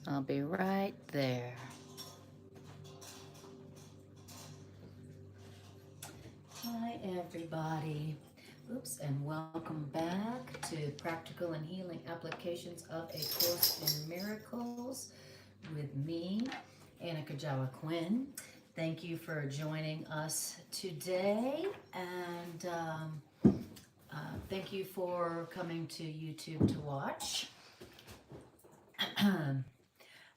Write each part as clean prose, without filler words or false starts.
I'll be right there. Hi, everybody. Oops, and welcome back to Practical and Healing Applications of a Course in Miracles with me, Anna Kujawa-Quinn. Thank you for joining us today, and thank you for coming to YouTube to watch.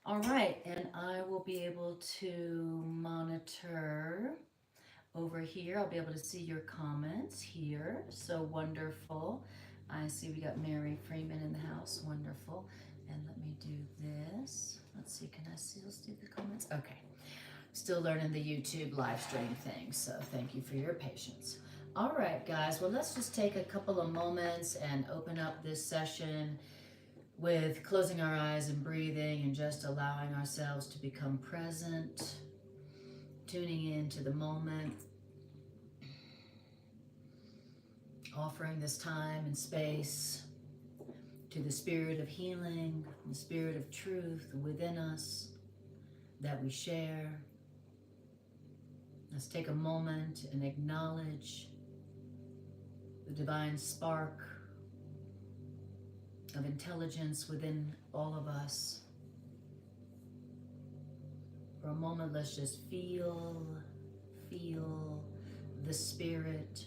All right, and I will be able to monitor over here. I'll be able to see your comments here. So wonderful. I see we got Mary Freeman in the house. Wonderful. And let me do this. Let's see, can I still see the comments? Okay. Still learning the YouTube live stream thing, so thank you for your patience. All right, guys, well, let's just take a couple of moments and open up this session with closing our eyes and breathing and just allowing ourselves to become present, tuning into the moment, offering this time and space to the spirit of healing, the spirit of truth within us that we share. Let's take a moment and acknowledge the divine spark of intelligence within all of us. For a moment, let's just feel the spirit,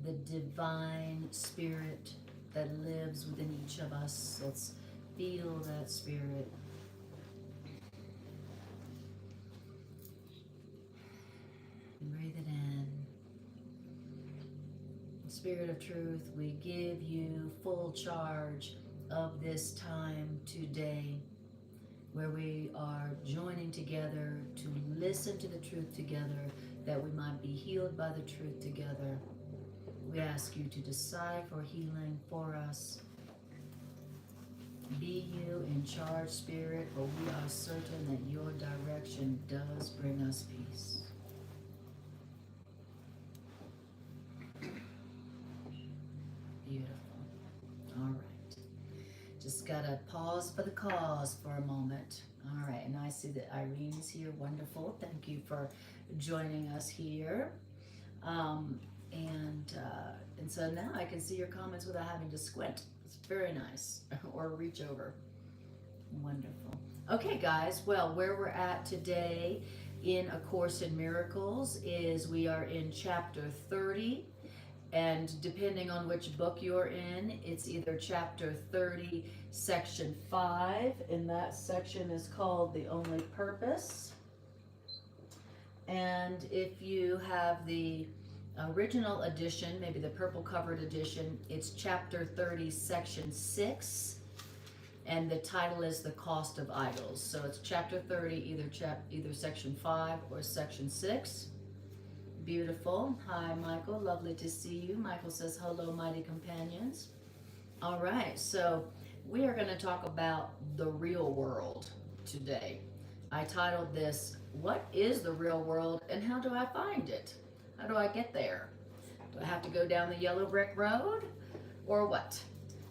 the divine spirit that lives within each of us. Let's feel that spirit. Breathe it in. Spirit of truth, we give you full charge of this time today, where we are joining together to listen to the truth together, that we might be healed by the truth together. We ask you to decide for healing for us. Be you in charge, Spirit, for we are certain that your direction does bring us peace. Beautiful. All right. Just gotta pause for the cause for a moment. All right, and I see that Irene's here. Wonderful. Thank you for joining us here. And so now I can see your comments without having to squint. It's very nice. Or reach over. Wonderful. Okay, guys. Well, where we're at today in A Course in Miracles is we are in chapter 30. And depending on which book you're in, it's either chapter 30, section 5, and that section is called The Only Purpose. And if you have the original edition, maybe the purple covered edition, it's chapter 30, section 6, and the title is The Cost of Idols. So it's chapter 30, either section 5 or section 6. Beautiful. Hi, Michael. Lovely to see you. Michael says, hello, mighty companions. All right, so we are going to talk about the real world today. I titled this, What is the Real World and How Do I Find It? How do I get there? Do I have to go down the yellow brick road or what?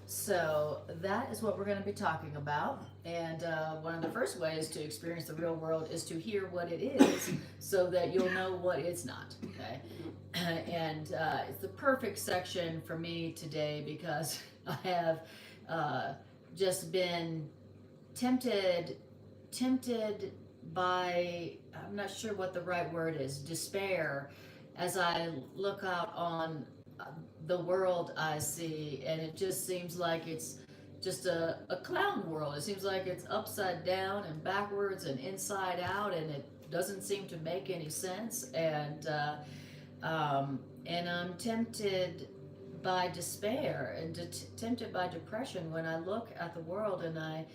So that is what we're going to be talking about. And one of the first ways to experience the real world is to hear what it is so that you'll know what it's not. Okay. And it's the perfect section for me today because I have just been tempted by, I'm not sure what the right word is, despair, as I look out on the world I see, and it just seems like it's just a clown world. It seems like it's upside down and backwards and inside out, and it doesn't seem to make any sense. And I'm tempted by despair and tempted by depression when I look at the world and I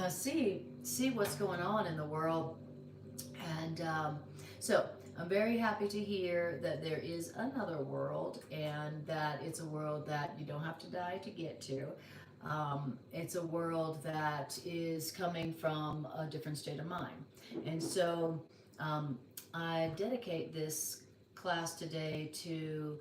see what's going on in the world. And so I'm very happy to hear that there is another world, and that it's a world that you don't have to die to get to. It's a world that is coming from a different state of mind. And so I dedicate this class today to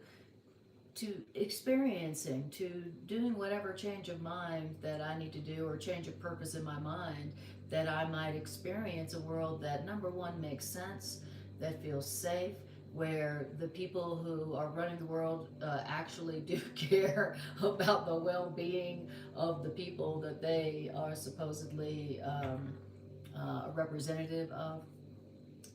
experiencing, to doing whatever change of mind that I need to do, or change of purpose in my mind that I might experience a world that, number one, makes sense, that feels safe, where the people who are running the world actually do care about the well-being of the people that they are supposedly a representative of.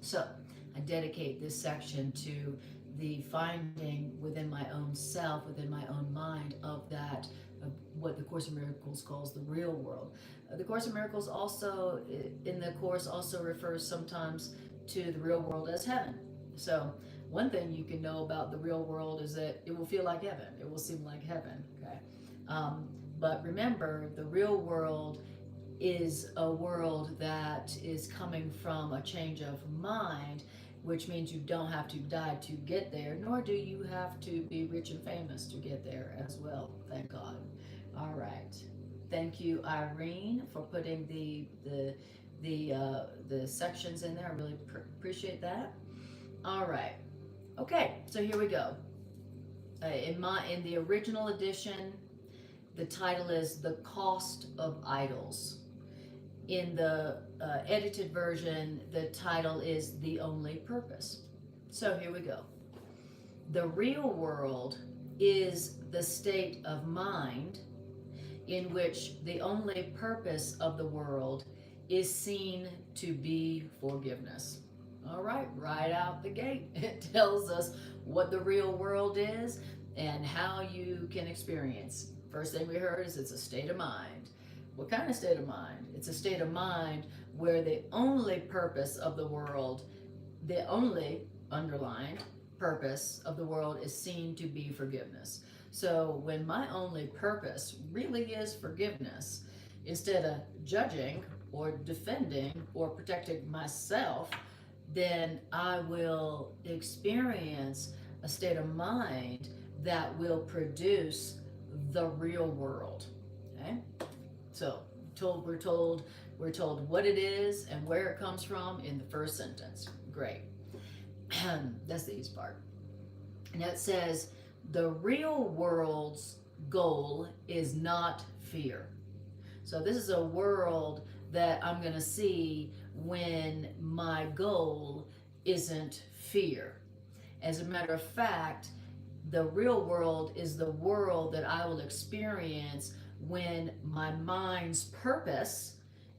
So I dedicate this section to the finding within my own self, within my own mind, of that, of what the Course in Miracles calls the real world. The Course in Miracles also, in the Course, also refers sometimes to the real world as heaven. So one thing you can know about the real world is that it will feel like heaven. It will seem like heaven, okay? But remember, the real world is a world that is coming from a change of mind, which means you don't have to die to get there, nor do you have to be rich and famous to get there as well, thank God. All right. Thank you, Irene, for putting the sections in there. I really appreciate that. All right. Okay, so here we go. In the original edition, the title is The Cost of Idols. In the edited version, the title is The Only Purpose. So here we go. The real world is the state of mind in which the only purpose of the world is seen to be forgiveness. All right, right out the gate, it tells us what the real world is and how you can experience. First thing we heard is it's a state of mind. What kind of state of mind? It's a state of mind where the only purpose of the world, the only underlined purpose of the world is seen to be forgiveness. So when my only purpose really is forgiveness, instead of judging or defending or protecting myself, then I will experience a state of mind that will produce the real world. Okay? So we're told what it is and where it comes from in the first sentence. Great. That's the easy part. And that says the real world's goal is not fear. So this is a world that I'm going to see when my goal isn't fear. As a matter of fact, the real world is the world that I will experience when my mind's purpose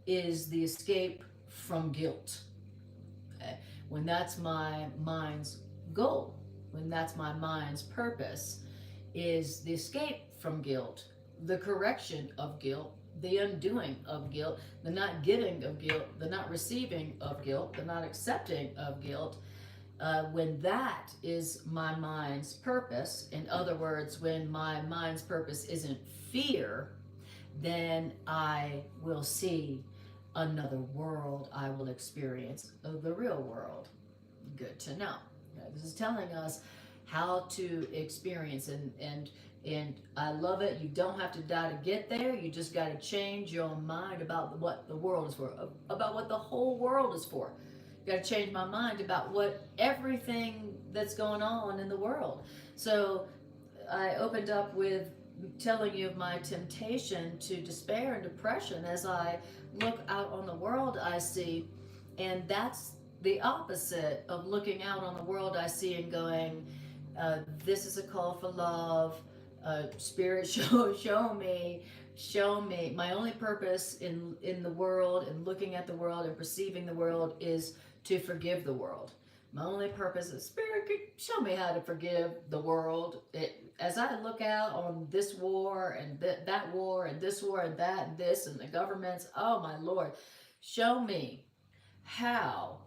is the escape from guilt. Okay? When that's my mind's goal, when that's my mind's purpose, is the escape from guilt, the correction of guilt, the undoing of guilt, the not giving of guilt, the not receiving of guilt, the not accepting of guilt. When that is my mind's purpose, in other words, when my mind's purpose isn't fear, then I will see another world. I will experience the real world. Good to know. This is telling us how to experience, and I love it. You don't have to die to get there. You just got to change your mind about what the world is for, about what the whole world is for. You got to change my mind about what everything that's going on in the world. So I opened up with telling you of my temptation to despair and depression as I look out on the world I see, and that's the opposite of looking out on the world I see and going, this is a call for love. Spirit, show me. My only purpose in the world and looking at the world and perceiving the world is to forgive the world. My only purpose is, Spirit, show me how to forgive the world. As I look out on this war and that war and this war and that and this and the governments, oh my Lord, show me how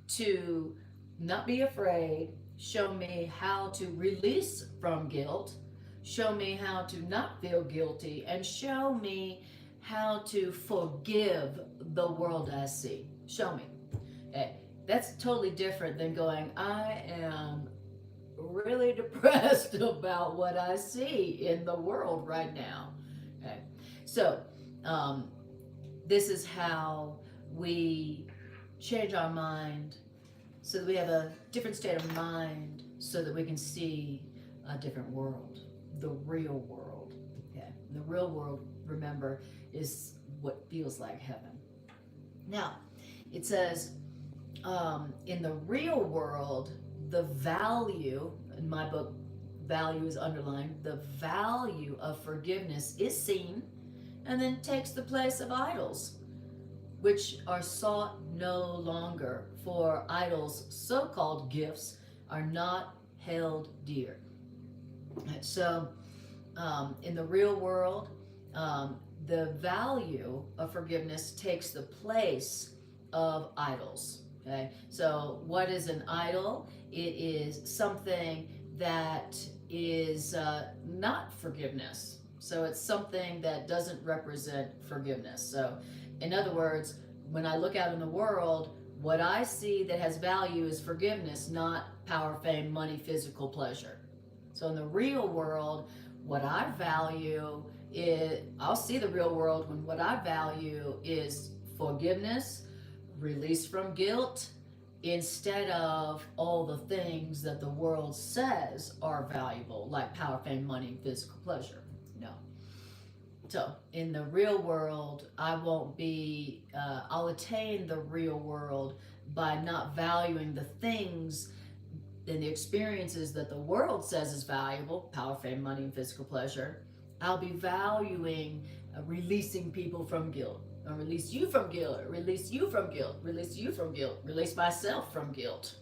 to not be afraid. Show me how to release from guilt. Show me how to not feel guilty, and show me how to forgive the world I see. Show me. Okay. That's totally different than going, I am really depressed about what I see in the world right now. Okay. So this is how we change our mind so that we have a different state of mind so that we can see a different world, the real world. Okay. The real world, remember, is what feels like heaven. Now, it says, in the real world, the value, in my book, value is underlined, the value of forgiveness is seen and then takes the place of idols, which are sought no longer, for idols, so called gifts, are not held dear. So, in the real world, the value of forgiveness takes the place of idols. Okay, so what is an idol? It is something that is not forgiveness. So it's something that doesn't represent forgiveness. So, in other words, when I look out in the world, what I see that has value is forgiveness, not power, fame, money, physical pleasure. So in the real world, what I value is, I'll see the real world when what I value is forgiveness, release from guilt, instead of all the things that the world says are valuable, like power, fame, money, physical pleasure. No. So in the real world, I won't be, I'll attain the real world by not valuing the things and the experiences that the world says is valuable, power, fame, money, and physical pleasure. I'll be valuing releasing people from guilt. I'll release you from guilt, release you from guilt, release you from guilt, release myself from guilt.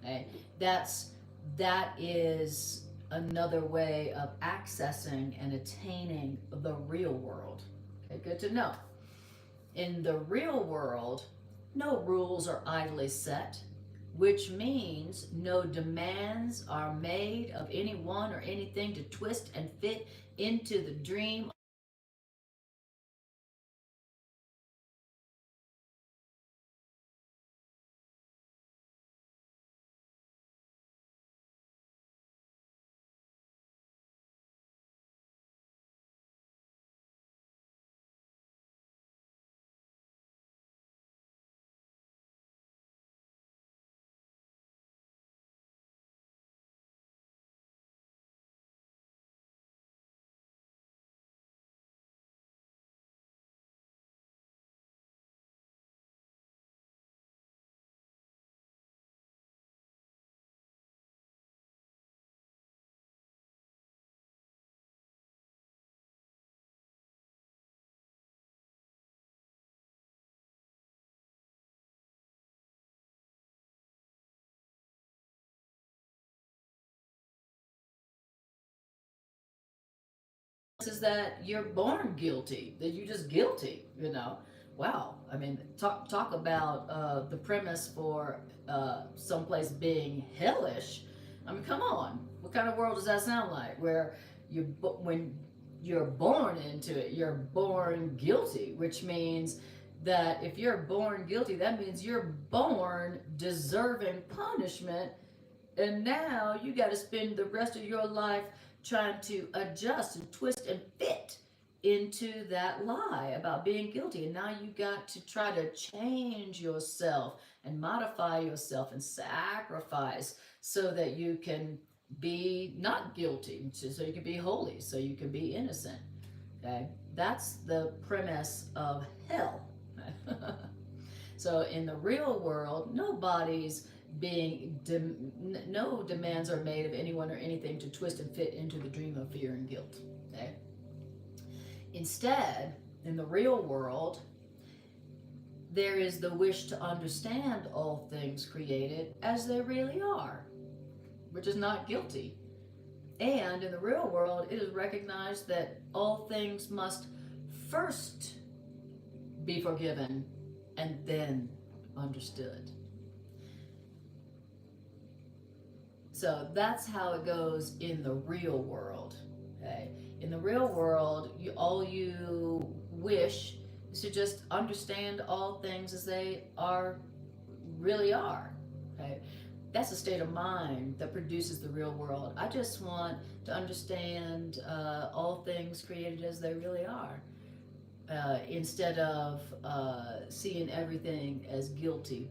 Okay? That is another way of accessing and attaining the real world. Okay, good to know. In the real world, no rules are idly set, which means no demands are made of anyone or anything to twist and fit into the dream. Is that you're born guilty, that you're just guilty, you know. Wow, I mean, talk about the premise for someplace being hellish. I mean, come on, what kind of world does that sound like, where when you're born into it, you're born guilty, which means that if you're born guilty, that means you're born deserving punishment, and now you got to spend the rest of your life trying to adjust and twist and fit into that lie about being guilty. And now you got to try to change yourself and modify yourself and sacrifice so that you can be not guilty, so you can be holy, so you can be innocent. Okay? That's the premise of hell. So in the real world, nobody's being no demands are made of anyone or anything to twist and fit into the dream of fear and guilt. Okay? Instead, in the real world, there is the wish to understand all things created as they really are, which is not guilty. And in the real world, it is recognized that all things must first be forgiven and then understood. So that's how it goes in the real world. Okay? In the real world, all you wish is to just understand all things as they really are. Okay? That's a state of mind that produces the real world. I just want to understand all things created as they really are, instead of seeing everything as guilty.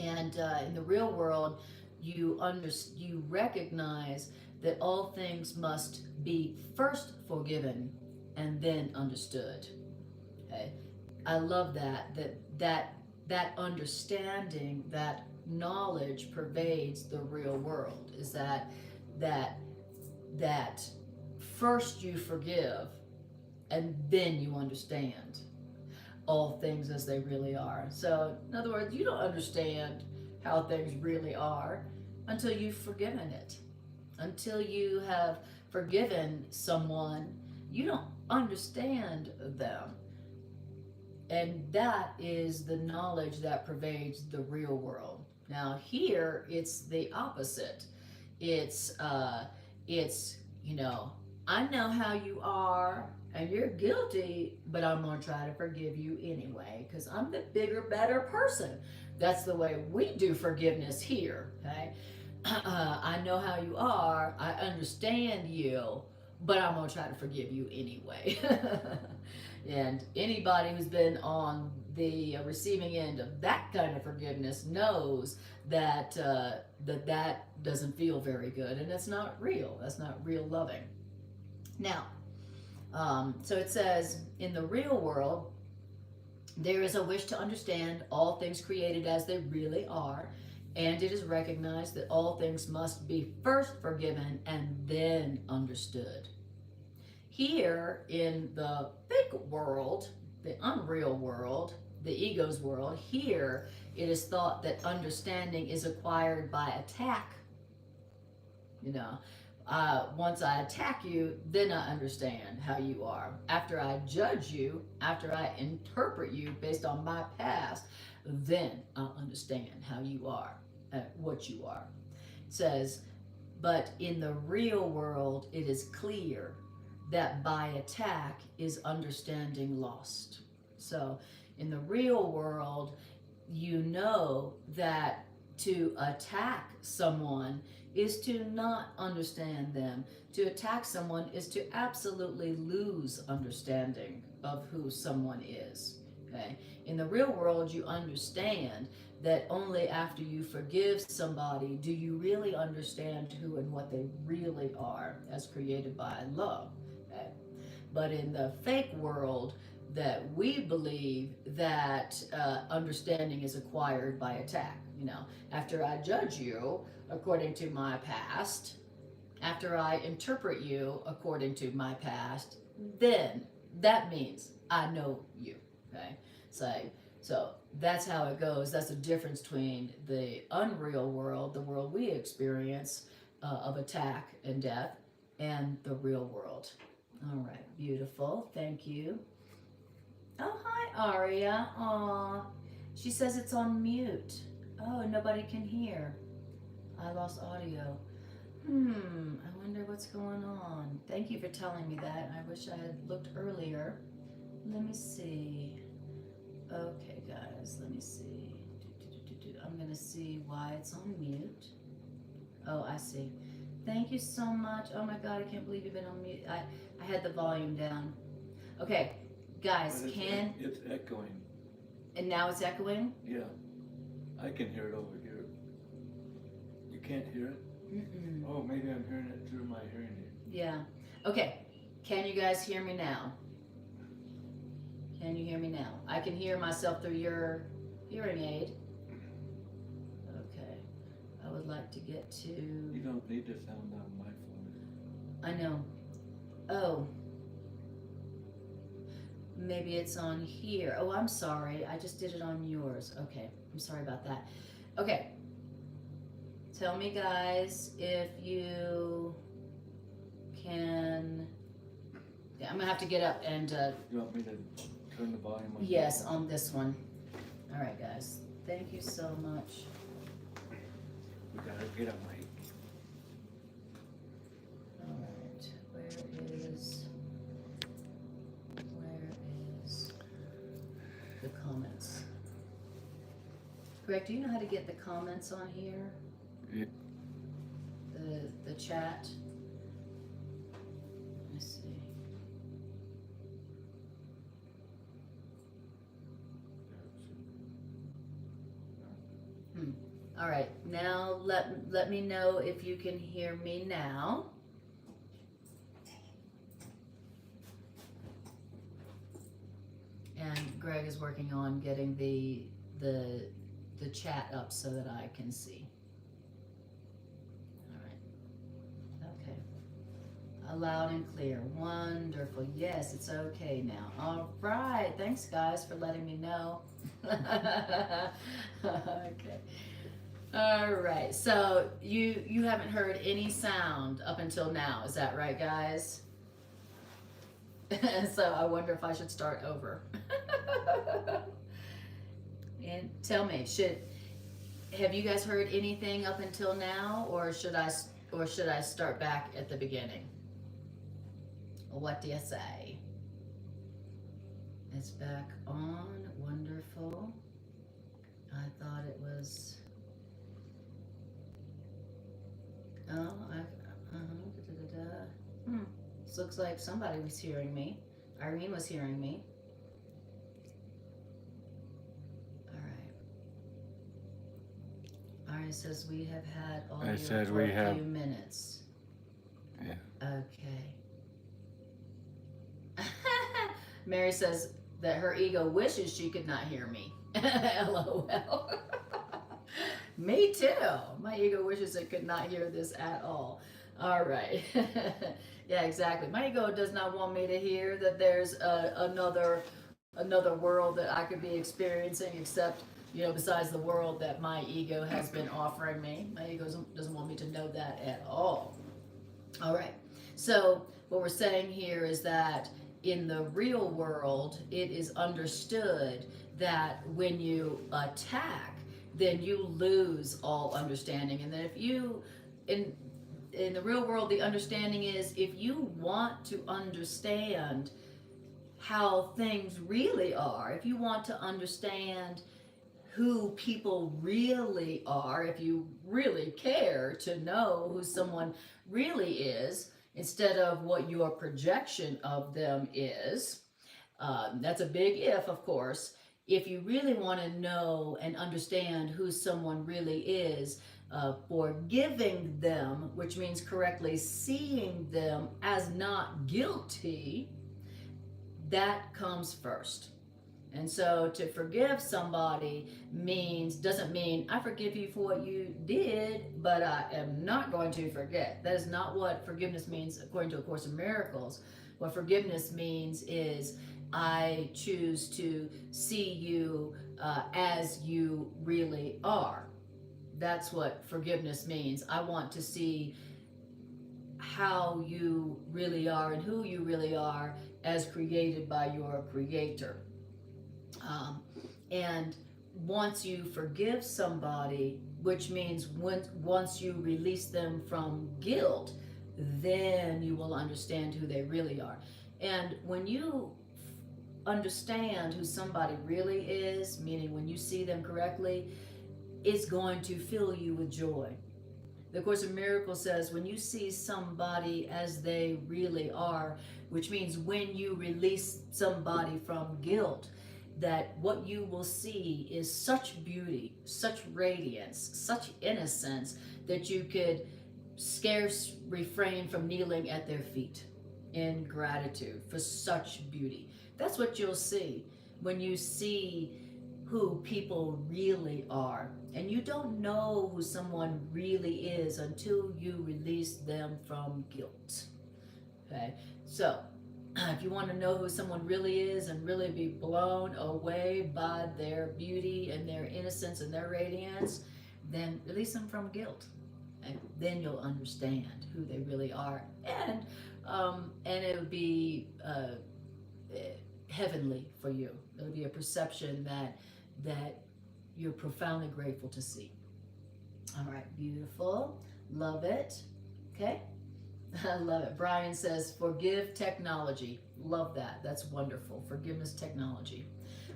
And in the real world, you recognize that all things must be first forgiven and then understood. Okay? I love that understanding, that knowledge pervades the real world. Is that first you forgive and then you understand all things as they really are. So in other words, you don't understand how things really are until you've forgiven it. Until you have forgiven someone, you don't understand them. And that is the knowledge that pervades the real world. Now here it's the opposite. It's I know how you are and you're guilty, but I'm going to try to forgive you anyway because I'm the bigger, better person. That's the way we do forgiveness here, okay? I know how you are, I understand you, but I'm going to try to forgive you anyway. And anybody who's been on the receiving end of that kind of forgiveness knows that that doesn't feel very good, and it's not real. That's not real loving. Now, so it says, in the real world, there is a wish to understand all things created as they really are, and it is recognized that all things must be first forgiven and then understood. Here in the fake world, the unreal world, the ego's world, here it is thought that understanding is acquired by attack. Once I attack you, then I understand how you are. After I judge you, after I interpret you based on my past, then I'll understand how you are, what you are. It says, but in the real world, it is clear that by attack is understanding lost. So in the real world, you know that to attack someone is to not understand them. To attack someone is to absolutely lose understanding of who someone is. Okay? In the real world, you understand that only after you forgive somebody do you really understand who and what they really are as created by love. Okay? But in the fake world, that we believe that understanding is acquired by attack. After I judge you according to my past, after I interpret you according to my past, then that means I know you. Okay, so that's how it goes. That's the difference between the unreal world, the world we experience of attack and death, and the real world. All right, beautiful. Thank you. Oh, hi, Aria. Aw, she says it's on mute. Oh, nobody can hear. I lost audio. I wonder what's going on. Thank you for telling me that. I wish I had looked earlier. Let me see. Okay, guys, let me see. I'm going to see why it's on mute. Oh, I see. Thank you so much. Oh my God, I can't believe you've been on mute. I had the volume down. Okay, guys, It's echoing. And now it's echoing? Yeah. I can hear it over here. You can't hear it? Mm-mm. Oh, maybe I'm hearing it through my hearing aid. Yeah. Okay, can you guys hear me now? Can you hear me now? I can hear myself through your hearing aid. Okay. I would like to get to... You don't need the sound on my phone. I know. Oh. Maybe it's on here. Oh, I'm sorry. I just did it on yours. Okay. I'm sorry about that. Okay. Tell me, guys, if you can... Yeah, I'm going to have to get up and... You want me to turn the volume on? Yes, on this one. All right, guys. Thank you so much. We gotta get up, Mike. All right. Where is the comments? Greg, do you know how to get the comments on here? Yeah. The chat? Let's see. All right, now let me know if you can hear me now. And Greg is working on getting the chat up so that I can see. All right. Okay. Loud and clear. Wonderful. Yes, it's okay now. All right. Thanks, guys, for letting me know. Okay. All right. So you haven't heard any sound up until now. Is that right, guys? So I wonder if I should start over. And tell me, have you guys heard anything up until now, or should I start back at the beginning? What do you say? It's back on. Wonderful. I thought it was. Oh, This looks like somebody was hearing me. Irene was hearing me. All right. Irene says we have had audio for a few minutes. Yeah. Okay. Mary says that her ego wishes she could not hear me. LOL. Me too. My ego wishes it could not hear this at all. All right. Yeah, exactly. My ego does not want me to hear that there's another world that I could be experiencing, except, besides the world that my ego has been offering me. My ego doesn't want me to know that at all. All right. So what we're saying here is that in the real world, it is understood that when you attack, then you lose all understanding. And that if you, in the real world, the understanding is if you want to understand how things really are, if you want to understand who people really are, if you really care to know who someone really is, instead of what your projection of them is, that's a big if, of course. If you really want to know and understand who someone really is, forgiving them, which means correctly seeing them as not guilty, that comes first. And so to forgive somebody doesn't mean I forgive you for what you did, but I am not going to forget. That is not what forgiveness means according to A Course in Miracles. What forgiveness means is I choose to see you as you really are. That's what forgiveness means. I want to see how you really are and who you really are as created by your Creator. And once you forgive somebody, which means once you release them from guilt, then you will understand who they really are. And when you understand who somebody really is, meaning when you see them correctly, it's going to fill you with joy. The Course in Miracles says when you see somebody as they really are, which means when you release somebody from guilt, that what you will see is such beauty, such radiance, such innocence that you could scarce refrain from kneeling at their feet in gratitude for such beauty. That's what you'll see when you see who people really are. And you don't know who someone really is until you release them from guilt. Okay? So, if you want to know who someone really is and really be blown away by their beauty and their innocence and their radiance, then release them from guilt. And then you'll understand who they really are. And it would be heavenly for you. It would be a perception that you're profoundly grateful to see. All right, beautiful. Love it. Okay. I love it. Brian says, forgive technology. Love that. That's wonderful. Forgiveness technology.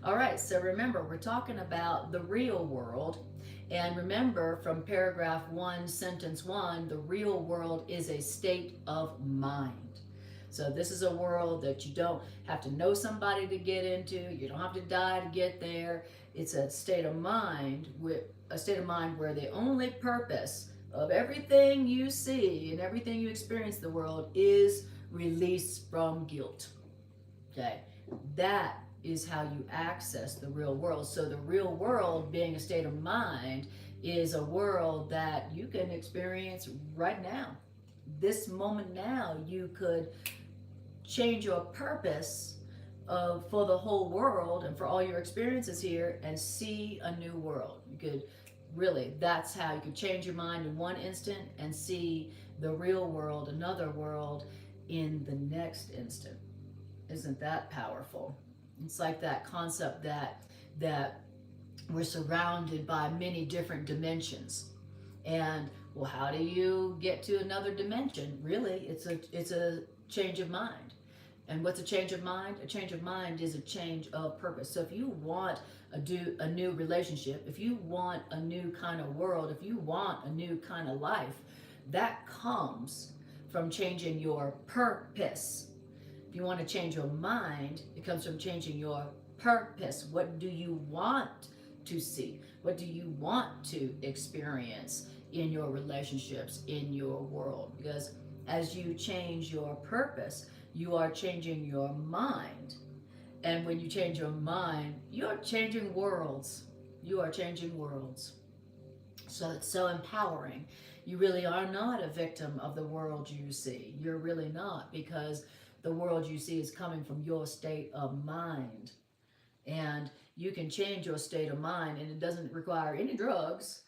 All right, so remember, we're talking about the real world. And remember from paragraph 1, sentence 1, the real world is a state of mind. So this is a world that you don't have to know somebody to get into. You don't have to die to get there. It's a state of mind where the only purpose of everything you see and everything you experience in the world is release from guilt. Okay, that is how you access the real world. So the real world, being a state of mind, is a world that you can experience right now. This moment now, you could change your purpose for the whole world and for all your experiences here and see a new world. You could really, that's how you could change your mind in one instant and see the real world, another world, in the next instant. Isn't that powerful? It's like that concept that we're surrounded by many different dimensions. And well, how do you get to another dimension? Really, it's a change of mind. And what's a change of mind? A change of mind is a change of purpose. So if you want a new relationship, if you want a new kind of world, if you want a new kind of life, that comes from changing your purpose. If you want to change your mind, it comes from changing your purpose. What do you want to see? What do you want to experience in your relationships, in your world? Because as you change your purpose, you are changing your mind. And when you change your mind, you're changing worlds. You are changing worlds. So it's so empowering. You really are not a victim of the world you see. You're really not, because the world you see is coming from your state of mind. And you can change your state of mind, and it doesn't require any drugs.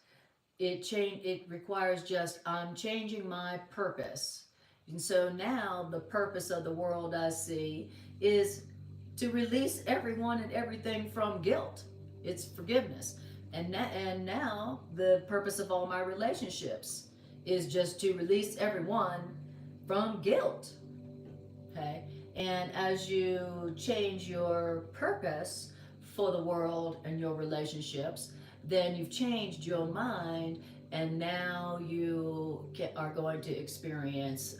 It requires just, I'm changing my purpose. And so now the purpose of the world I see is to release everyone and everything from guilt. It's forgiveness. And now the purpose of all my relationships is just to release everyone from guilt. Okay? And as you change your purpose for the world and your relationships, then you've changed your mind, and now you are going to experience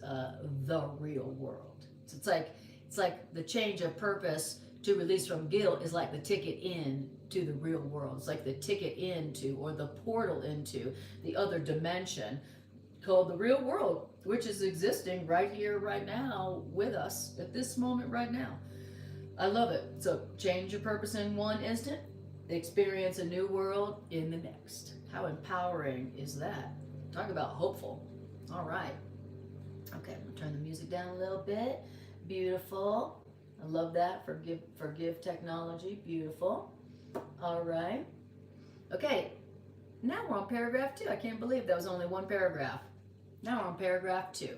the real world. So it's like the change of purpose to release from guilt is like the ticket in to the real world. It's like the ticket into, or the portal into, the other dimension called the real world, which is existing right here, right now, with us at this moment right now. I love it. So change your purpose in one instant, experience a new world in the next. How empowering is that? Talk about hopeful. All right. Okay, I'm gonna turn the music down a little bit. Beautiful. I love that. Forgive technology. Beautiful. All right. Okay, now we're on paragraph 2. I can't believe that was only one paragraph. Now we're on paragraph 2.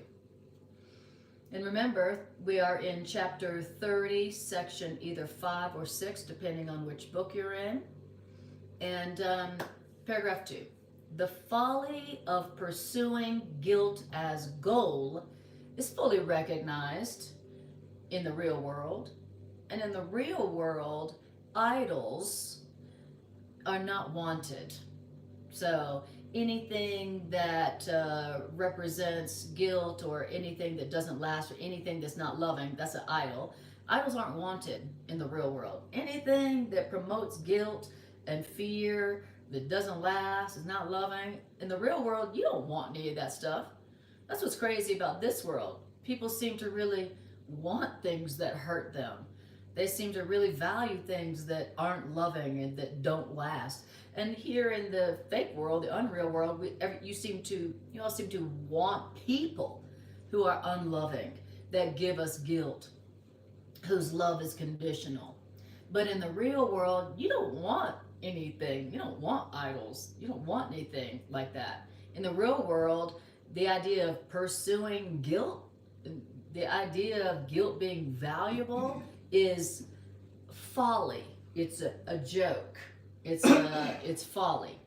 And remember, we are in chapter 30, section either 5 or 6, depending on which book you're in. And paragraph 2. The folly of pursuing guilt as goal is fully recognized in the real world. And in the real world, idols are not wanted. So anything that represents guilt, or anything that doesn't last, or anything that's not loving, that's an idol. Idols aren't wanted in the real world. Anything that promotes guilt and fear, that doesn't last, is not loving, in the real world, you don't want any of that stuff. That's what's crazy about this world. People seem to really want things that hurt them. They seem to really value things that aren't loving and that don't last. And here in the fake world, the unreal world, you all seem to want people who are unloving, that give us guilt, whose love is conditional. But in the real world, you don't want anything. You don't want idols. You don't want anything like that. In the real world, the idea of pursuing guilt, the idea of guilt being valuable, is folly. It's a joke. It's folly.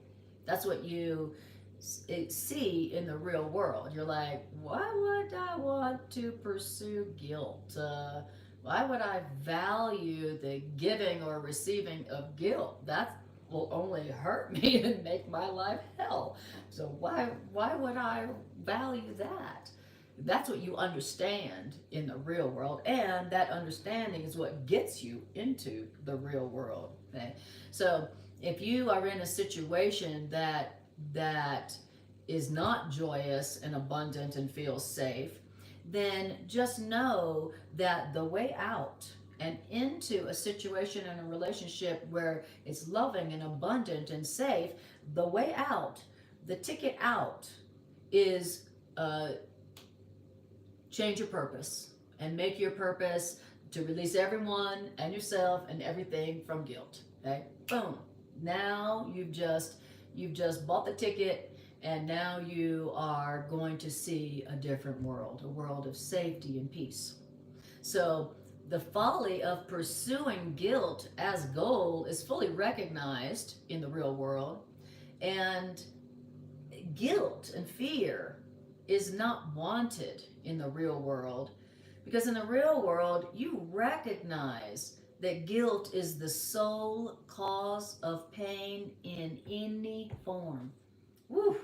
That's what you see in the real world. You're like, why would I want to pursue guilt? Why would I value the giving or receiving of guilt? That will only hurt me and make my life hell. So why would I value that? That's what you understand in the real world, and that understanding is what gets you into the real world. Okay? So if you are in a situation that is not joyous and abundant and feels safe, then just know that the way out, and into a situation and a relationship where it's loving and abundant and safe, the way out, the ticket out is change your purpose and make your purpose to release everyone and yourself and everything from guilt. Okay, boom. Now you've just bought the ticket, and now you are going to see a different world, a world of safety and peace. So the folly of pursuing guilt as goal is fully recognized in the real world, and guilt and fear is not wanted in the real world, because in the real world you recognize that guilt is the sole cause of pain in any form. Woo!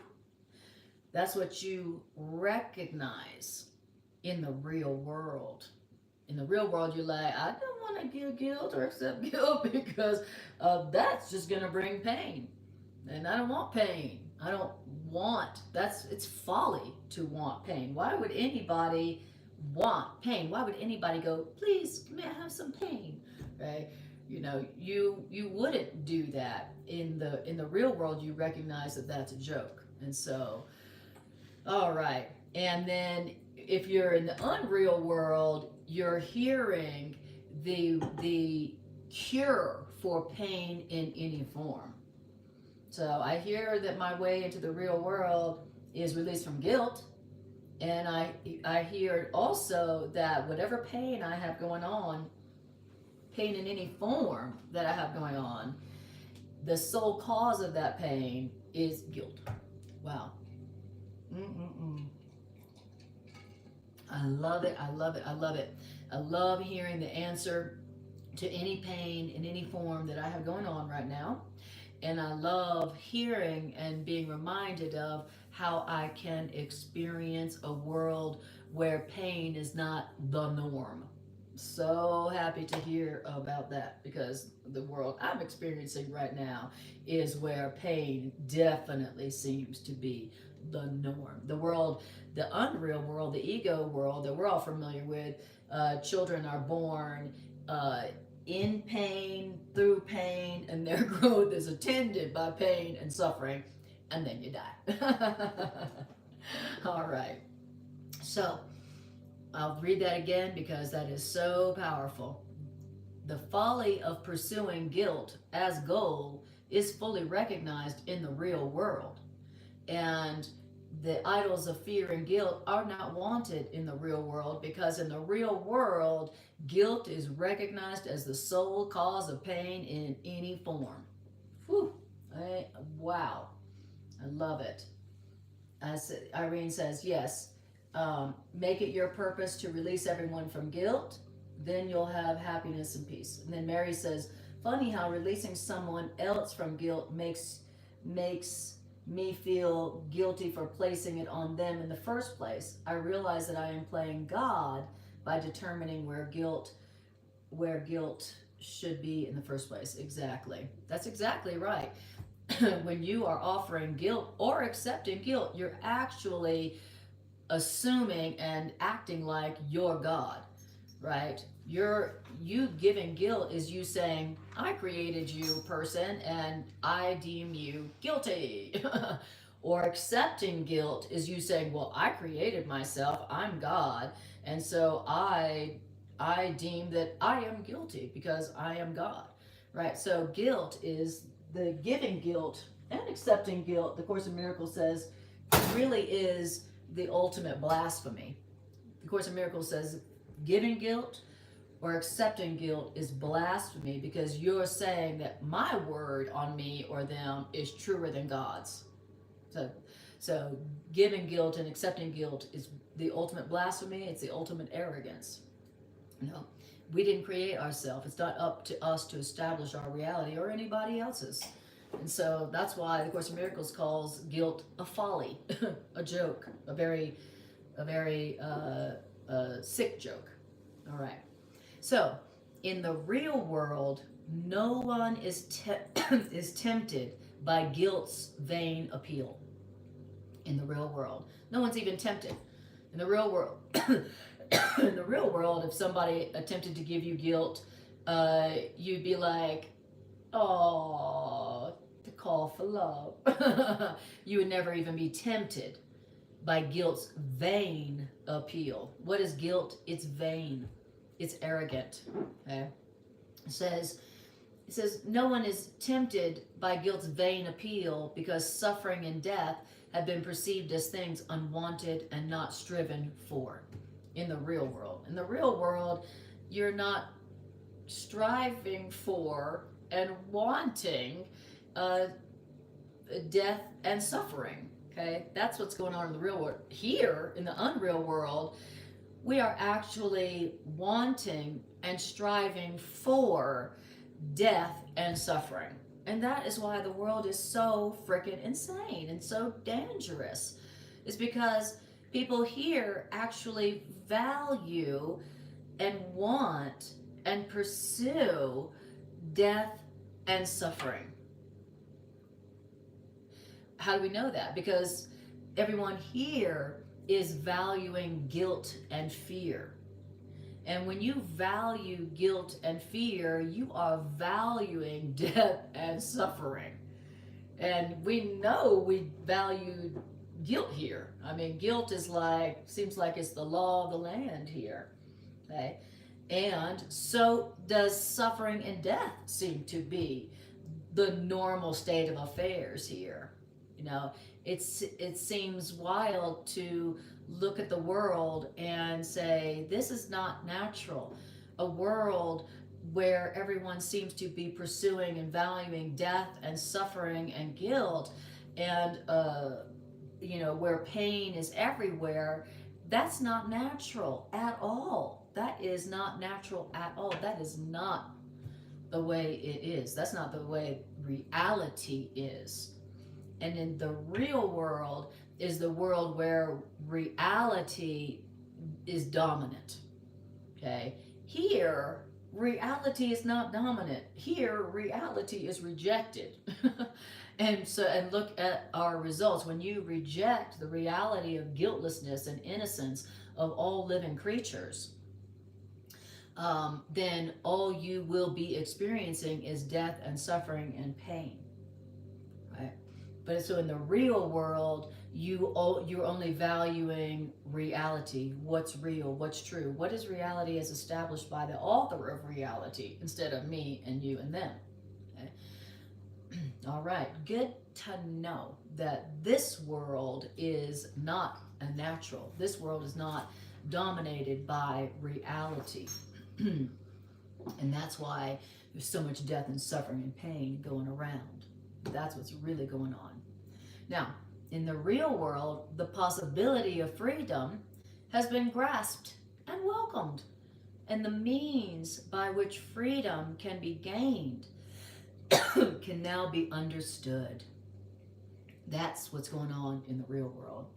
That's what you recognize in the real world. In the real world, you're like, I don't want to give guilt or accept guilt because that's just going to bring pain. And I don't want pain. I don't want, it's folly to want pain. Why would anybody want pain? Why would anybody go, please, may I have some pain? Right? You know, you wouldn't do that. In the real world, you recognize that that's a joke. And so, all right. And then if you're in the unreal world, you're hearing the cure for pain in any form. So I hear that my way into the real world is release from guilt, and I hear also that whatever pain I have going on, pain in any form that I have going on, the sole cause of that pain is guilt. Wow. I love it. I love it. I love it. I love hearing the answer to any pain in any form that I have going on right now. And I love hearing and being reminded of how I can experience a world where pain is not the norm. So happy to hear about that, because the world I'm experiencing right now is where pain definitely seems to be the norm. The world, the unreal world, the ego world that we're all familiar with, children are born in pain, through pain, and their growth is attended by pain and suffering, and then you die. All right. So I'll read that again because that is so powerful. The folly of pursuing guilt as goal is fully recognized in the real world, and the idols of fear and guilt are not wanted in the real world, because in the real world, guilt is recognized as the sole cause of pain in any form. Whew. Wow. I love it. Irene says, yes, make it your purpose to release everyone from guilt, then you'll have happiness and peace. And then Mary says, funny how releasing someone else from guilt makes me feel guilty for placing it on them in the first place. I realize that I am playing God by determining where guilt should be in the first place. Exactly. That's exactly right. When you are offering guilt or accepting guilt, you're actually assuming and acting like you're God, right? You giving guilt is you saying, I created you, person, and I deem you guilty. Or accepting guilt is you saying, well, I created myself, I'm God, and so I deem that I am guilty because I am God, right? So guilt is the giving guilt and accepting guilt. The Course in Miracles says really is the ultimate blasphemy. The Course in Miracles says giving guilt or accepting guilt is blasphemy, because you're saying that my word on me or them is truer than God's. So giving guilt and accepting guilt is the ultimate blasphemy. It's the ultimate arrogance. No, we didn't create ourselves. It's not up to us to establish our reality or anybody else's. And so that's why the Course in Miracles calls guilt a folly, a joke, a very sick joke. All right. So in the real world, no one is tempted by guilt's vain appeal. In the real world, no one's even tempted. In the real world, In the real world, if somebody attempted to give you guilt, you'd be like, oh, the call for love. You would never even be tempted by guilt's vain appeal. What is guilt? It's vain. It's arrogant. Okay? It says, no one is tempted by guilt's vain appeal because suffering and death have been perceived as things unwanted and not striven for in the real world. In the real world, you're not striving for and wanting death and suffering. Okay, that's what's going on in the real world. Here, in the unreal world, we are actually wanting and striving for death and suffering. And that is why the world is so freaking insane and so dangerous. Is because people here actually value and want and pursue death and suffering. How do we know that? Because everyone here is valuing guilt and fear. And when you value guilt and fear, you are valuing death and suffering. And we know we value guilt here. I mean, guilt is like, seems like it's the law of the land here. Okay? And so does suffering and death seem to be the normal state of affairs here. You know, it seems wild to look at the world and say, this is not natural. A world where everyone seems to be pursuing and valuing death and suffering and guilt, and you know, where pain is everywhere, that's not natural at all. That is not natural at all. That is not the way it is. That's not the way reality is. And in the real world is the world where reality is dominant. Okay? Here, reality is not dominant. Here, reality is rejected. And look at our results. When you reject the reality of guiltlessness and innocence of all living creatures, then all you will be experiencing is death and suffering and pain. Right? But so in the real world, you're only valuing reality. What's real? What's true? What is reality as established by the author of reality instead of me and you and them? Okay? All right. Good to know that this world is not a natural. This world is not dominated by reality. And that's why there's so much death and suffering and pain going around. That's what's really going on. Now, in the real world, the possibility of freedom has been grasped and welcomed, and the means by which freedom can be gained can now be understood. That's what's going on in the real world.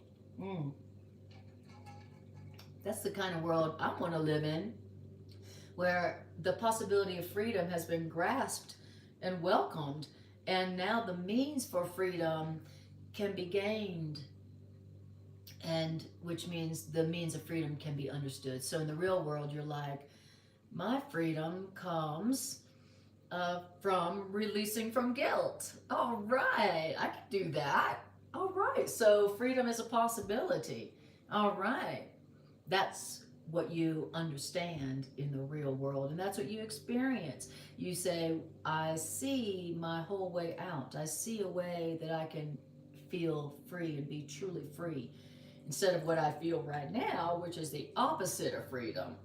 That's the kind of world I want to live in, where the possibility of freedom has been grasped and welcomed, and now the means for freedom can be gained, and which means the means of freedom can be understood. So in the real world, you're like, my freedom comes from releasing from guilt. All right, I can do that. All right, so freedom is a possibility. All right, that's what you understand in the real world, and that's what you experience. You say, I see my whole way out. I see a way that I can feel free and be truly free, instead of what I feel right now, which is the opposite of freedom.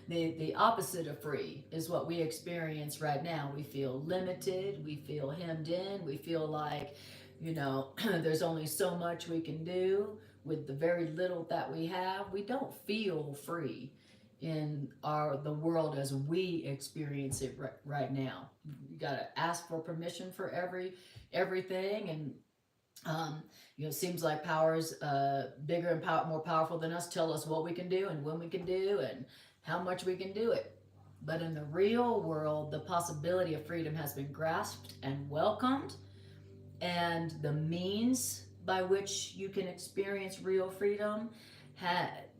The opposite of free is what we experience right now. We feel limited, we feel hemmed in, we feel like, you know, there's only so much we can do with the very little that we have. We don't feel free in the world as we experience it right now. You got to ask for permission for everything, and you know, it seems like powers bigger and more powerful than us tell us what we can do and when we can do and how much we can do it. But in the real world, the possibility of freedom has been grasped and welcomed, and the means by which you can experience real freedom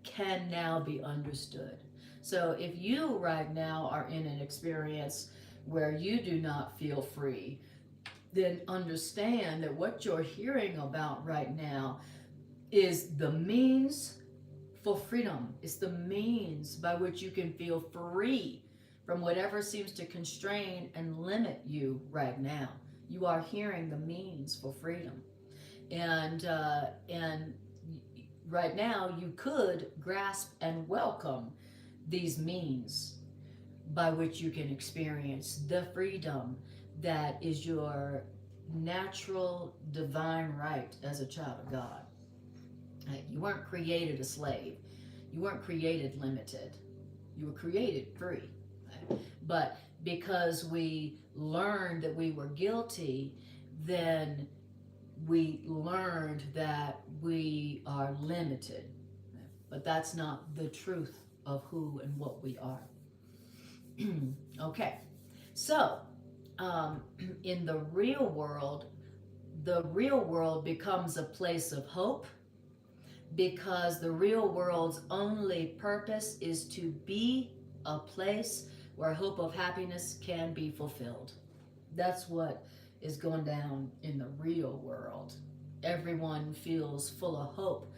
can now be understood. So if you right now are in an experience where you do not feel free, then understand that what you're hearing about right now is the means for freedom. It's the means by which you can feel free from whatever seems to constrain and limit you right now. You are hearing the means for freedom. And right now you could grasp and welcome these means by which you can experience the freedom that is your natural divine right as a child of God. You weren't created a slave. You weren't created limited. You were created free. But because we learned that we were guilty, then we learned that we are limited. But that's not the truth of who and what we are. Okay, so in the real world becomes a place of hope, because the real world's only purpose is to be a place where hope of happiness can be fulfilled. That's what is going down in the real world. Everyone feels full of hope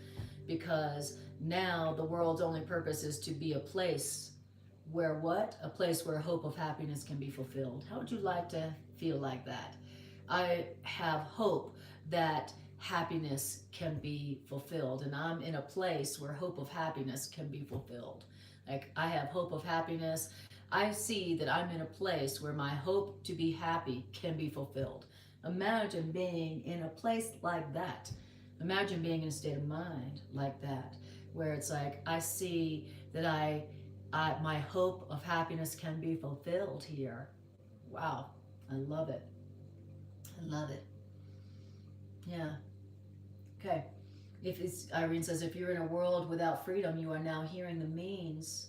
because now the world's only purpose is to be a place where what? A place where hope of happiness can be fulfilled. How would you like to feel like that? I have hope that happiness can be fulfilled, and I'm in a place where hope of happiness can be fulfilled. Like, I have hope of happiness. I see that I'm in a place where my hope to be happy can be fulfilled. Imagine being in a place like that. Imagine being in a state of mind like that, where it's like, I see that my hope of happiness can be fulfilled here. Wow, I love it. I love it. Yeah. Okay. Irene says, if you're in a world without freedom, you are now hearing the means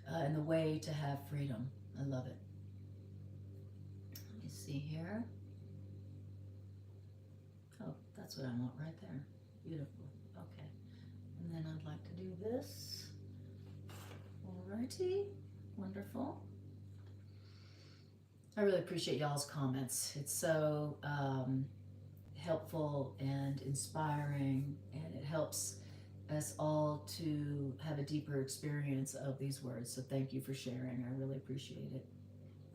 and the way to have freedom. I love it. Let me see here. Oh, that's what I want right there. Beautiful. Okay. And then I'd like to do this. Alrighty. Wonderful. I really appreciate y'all's comments. It's so helpful and inspiring, and it helps us all to have a deeper experience of these words. So thank you for sharing. I really appreciate it.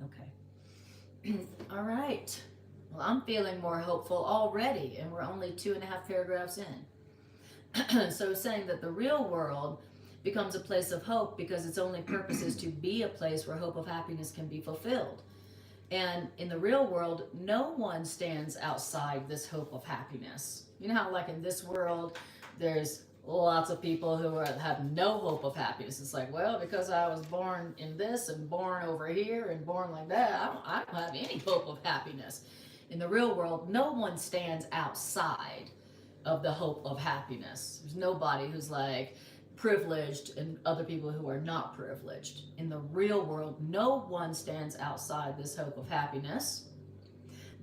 Okay. All right. Well, I'm feeling more hopeful already, and we're only 2.5 paragraphs in. So saying that the real world becomes a place of hope because its only purpose is to be a place where hope of happiness can be fulfilled. And in the real world, no one stands outside this hope of happiness. You know how, like, in this world, there's lots of people who have no hope of happiness. It's like, well, because I was born in this and born over here and born like that, I don't have any hope of happiness. In the real world, no one stands outside of the hope of happiness. There's nobody who's like privileged and other people who are not privileged. In the real world, no one stands outside this hope of happiness,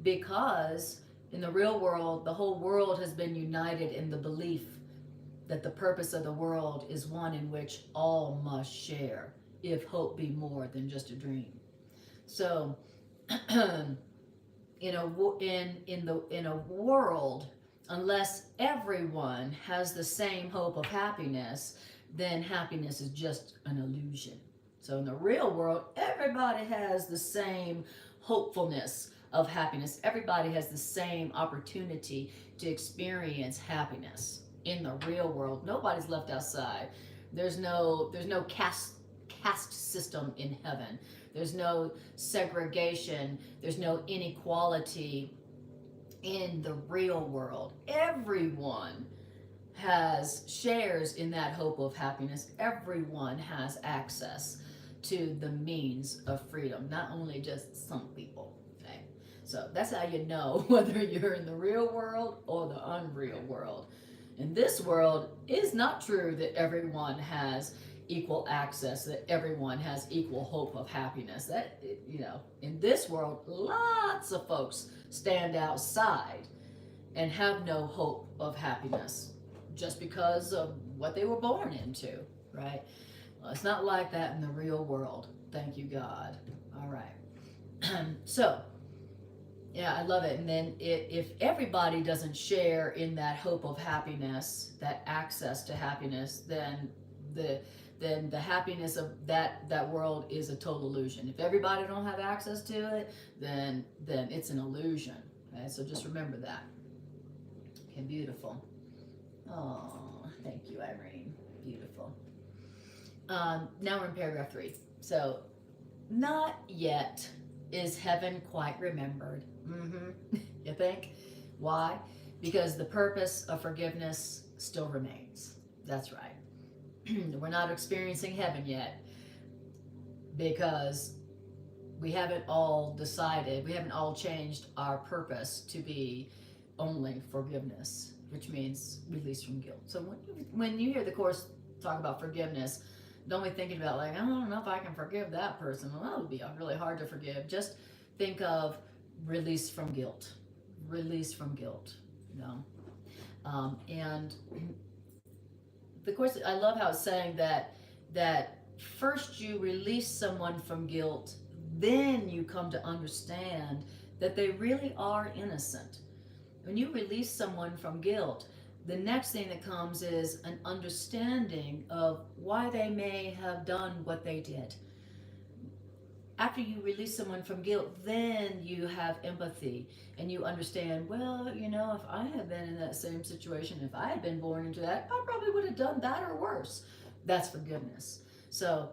because in the real world, the whole world has been united in the belief that the purpose of the world is one in which all must share, if hope be more than just a dream. So, in a world, unless everyone has the same hope of happiness, then happiness is just an illusion. So in the real world, everybody has the same hopefulness of happiness. Everybody has the same opportunity to experience happiness. In the real world, nobody's left outside. There's no caste system in heaven. There's no segregation. There's no inequality in the real world. Everyone shares in that hope of happiness. Everyone has access to the means of freedom, not only just some people. Okay, so that's how you know whether you're in the real world or the unreal world. In this world, it is not true that everyone has equal access, that everyone has equal hope of happiness. That, in this world, lots of folks stand outside and have no hope of happiness just because of what they were born into. right? Well, it's not like that in the real world. Thank you, God. All right. So, yeah, I love it. And then if everybody doesn't share in that hope of happiness, that access to happiness, the then the happiness of that world is a total illusion. If everybody don't have access to it, then it's an illusion. Okay, so just remember that. Okay, beautiful. Oh, thank you, Irene. Beautiful. Now we're in paragraph 3. So, not yet is heaven quite remembered. You think? Why? Because the purpose of forgiveness still remains. That's right. We're not experiencing heaven yet because we haven't all decided, we haven't all changed our purpose to be only forgiveness, which means release from guilt. So when you hear the Course talk about forgiveness, don't be thinking about like, I don't know if I can forgive that person. Well, that would be really hard to forgive. Just think of release from guilt. Release from guilt, you know. And the Course, I love how it's saying that first you release someone from guilt, then you come to understand that they really are innocent. When you release someone from guilt, the next thing that comes is an understanding of why they may have done what they did. After you release someone from guilt, then you have empathy and you understand, well, you know, if I had been in that same situation, if I had been born into that, I probably would have done that or worse. That's forgiveness. So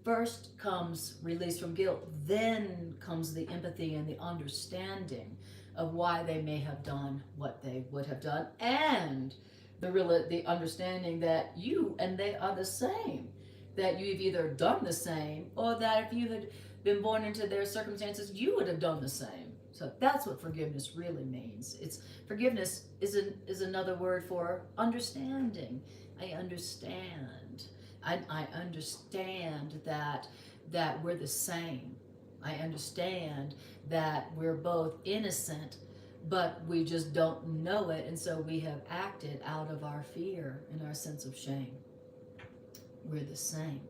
first comes release from guilt, then comes the empathy and the understanding of why they may have done what they would have done, and the understanding that you and they are the same, that you've either done the same or that if you had been born into their circumstances, you would have done the same. So that's what forgiveness really means. Forgiveness is another word for understanding. I understand. I understand that we're the same. I understand that we're both innocent, but we just don't know it, and so we have acted out of our fear and our sense of shame. We're the same.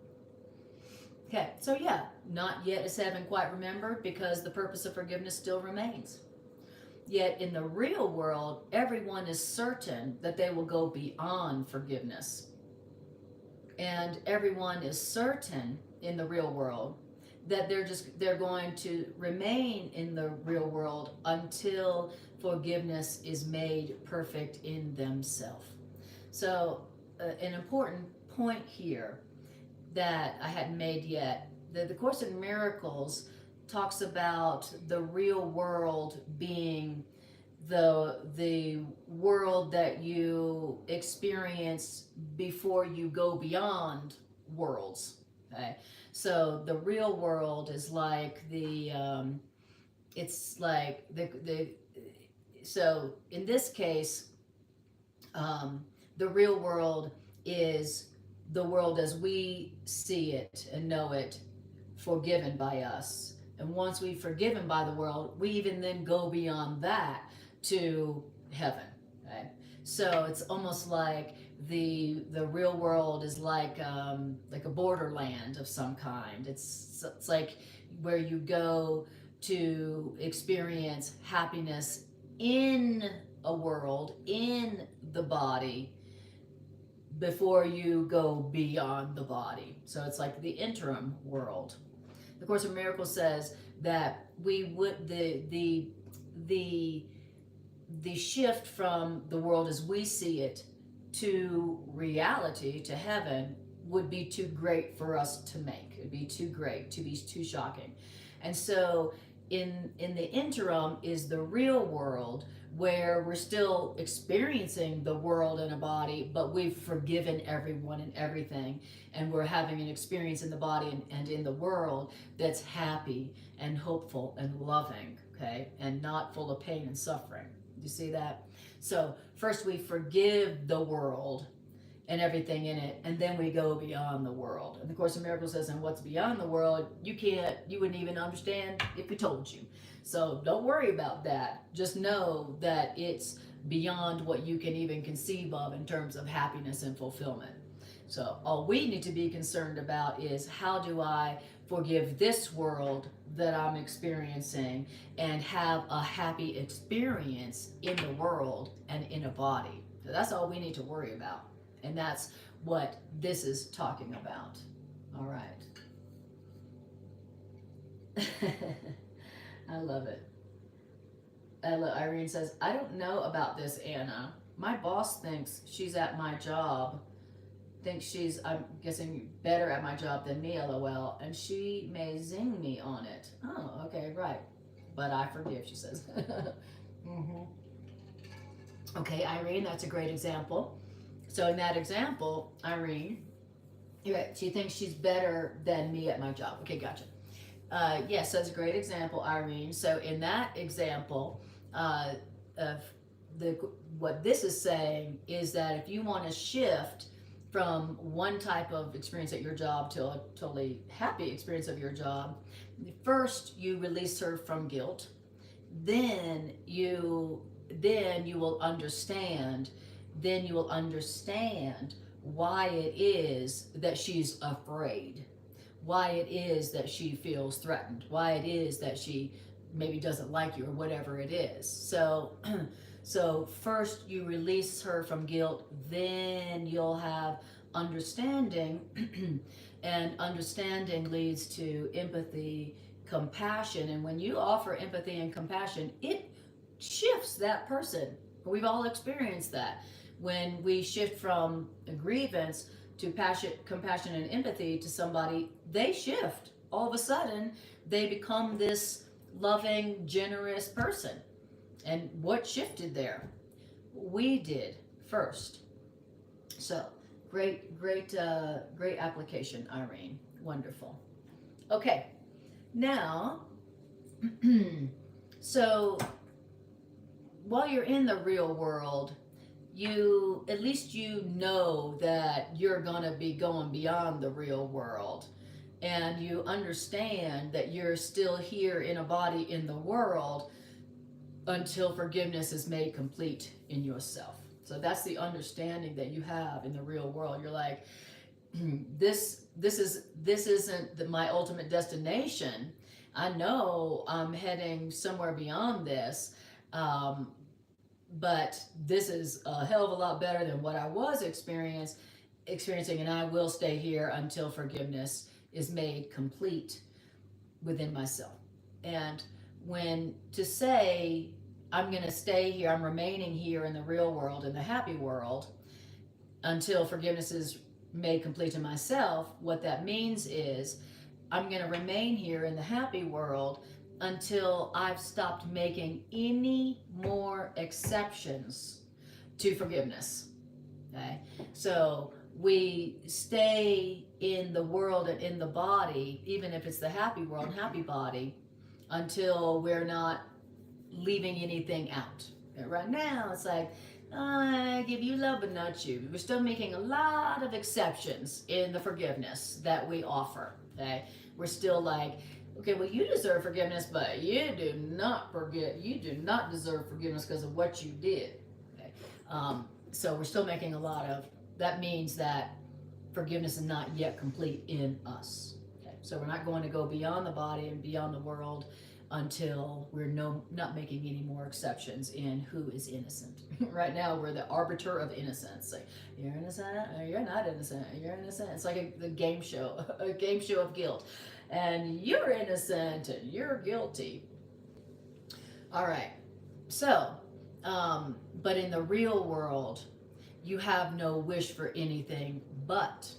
Okay, so yeah, not yet is heaven quite remembered because the purpose of forgiveness still remains. Yet in the real world, everyone is certain that they will go beyond forgiveness. And everyone is certain in the real world that they're going to remain in the real world until forgiveness is made perfect in themselves. So an important point here that I hadn't made yet, the Course in Miracles talks about the real world being the world that you experience before you go beyond worlds. Okay, so the real world is like it's like so in this case, the real world is the world as we see it and know it, forgiven by us. And once we've forgiven by the world, we even then go beyond that to heaven. Okay? So it's almost like the real world is like a borderland of some kind. It's like where you go to experience happiness in a world, in the body, before you go beyond the body. So it's like the interim world. The Course in Miracles says that we would the shift from the world as we see it to reality, to heaven, would be too great for us to make. It'd be too great, to be too shocking. And so in the interim is the real world, where we're still experiencing the world in a body, but we've forgiven everyone and everything, and we're having an experience in the body and in the world that's happy and hopeful and loving, okay, and not full of pain and suffering. Do you see that? So first we forgive the world and everything in it, and then we go beyond the world. And the Course in Miracles says, and what's beyond the world, you wouldn't even understand if we told you. So don't worry about that. Just know that it's beyond what you can even conceive of in terms of happiness and fulfillment. So all we need to be concerned about is, how do I forgive this world that I'm experiencing and have a happy experience in the world and in a body. So that's all we need to worry about. And that's what this is talking about. All right. I love it. Irene says, I don't know about this, Anna. My boss thinks she's at my job, thinks she's, I'm guessing, better at my job than me, lol, and she may zing me on it. Oh, okay, right. But I forgive, she says. Mm-hmm. Okay, Irene, that's a great example. So in that example, Irene, you're right, she thinks she's better than me at my job. Okay, gotcha. Yes, that's a great example, Irene. So in that example, of what this is saying is that if you want to shift from one type of experience at your job to a totally happy experience of your job, first you release her from guilt, then you will understand why it is that she's afraid, why it is that she feels threatened, why it is that she maybe doesn't like you or whatever it is. So first you release her from guilt, then you'll have understanding, and understanding leads to empathy, compassion. And when you offer empathy and compassion, it shifts that person. We've all experienced that. When we shift from a grievance to passion, compassion, and empathy to somebody, they shift. All of a sudden, they become this loving, generous person. And what shifted there? We did first. So great application, Irene. Wonderful. Okay, now, so while you're in the real world, at least you know that you're gonna be going beyond the real world, and you understand that you're still here in a body in the world until forgiveness is made complete in yourself. So that's the understanding that you have in the real world. You're like, this isn't my ultimate destination. I know I'm heading somewhere beyond this, but this is a hell of a lot better than what I was experiencing, and I will stay here until forgiveness is made complete within myself. And when to say, I'm going to stay here, I'm remaining here in the real world, in the happy world, until forgiveness is made complete in myself, what that means is I'm going to remain here in the happy world until I've stopped making any more exceptions to forgiveness. Okay? So we stay in the world and in the body, even if it's the happy world and happy body, until we're not leaving anything out. And right now, it's like, I give you love, but not you. We're still making a lot of exceptions in the forgiveness that we offer. Okay? We're still like, okay, well, you deserve forgiveness, but you do not deserve forgiveness because of what you did. Okay? So we're still making a lot of, that means that forgiveness is not yet complete in us. Okay? So we're not going to go beyond the body and beyond the world until we're not making any more exceptions in who is innocent. Right now, we're the arbiter of innocence. Like, you're innocent, or you're not innocent, you're innocent. It's like a game show, a game show of guilt. And you're innocent, and you're guilty. All right, so, but in the real world, you have no wish for anything but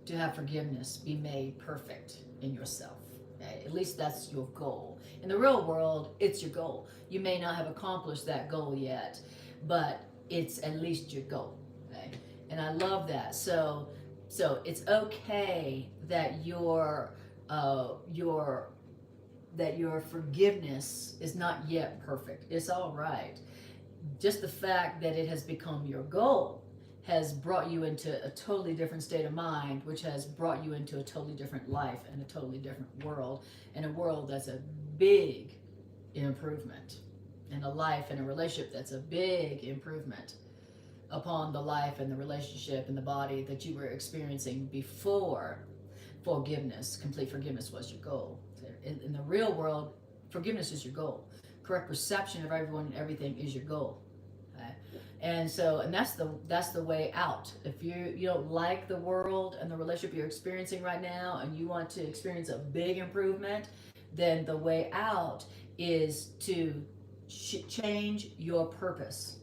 to have forgiveness be made perfect in yourself. Okay? At least that's your goal. In the real world, it's your goal. You may not have accomplished that goal yet, but it's at least your goal. Okay? And I love that. So it's okay that your forgiveness is not yet perfect. It's all right. Just the fact that it has become your goal has brought you into a totally different state of mind, which has brought you into a totally different life and a totally different world, and a world that's a big improvement, and a life and a relationship that's a big improvement. upon the life and the relationship and the body that you were experiencing before forgiveness, complete forgiveness was your goal. In the real world, forgiveness is your goal. Correct perception of everyone and everything is your goal. Okay? And that's the way out. If you don't like the world and the relationship you're experiencing right now, and you want to experience a big improvement, then the way out is to change your purpose.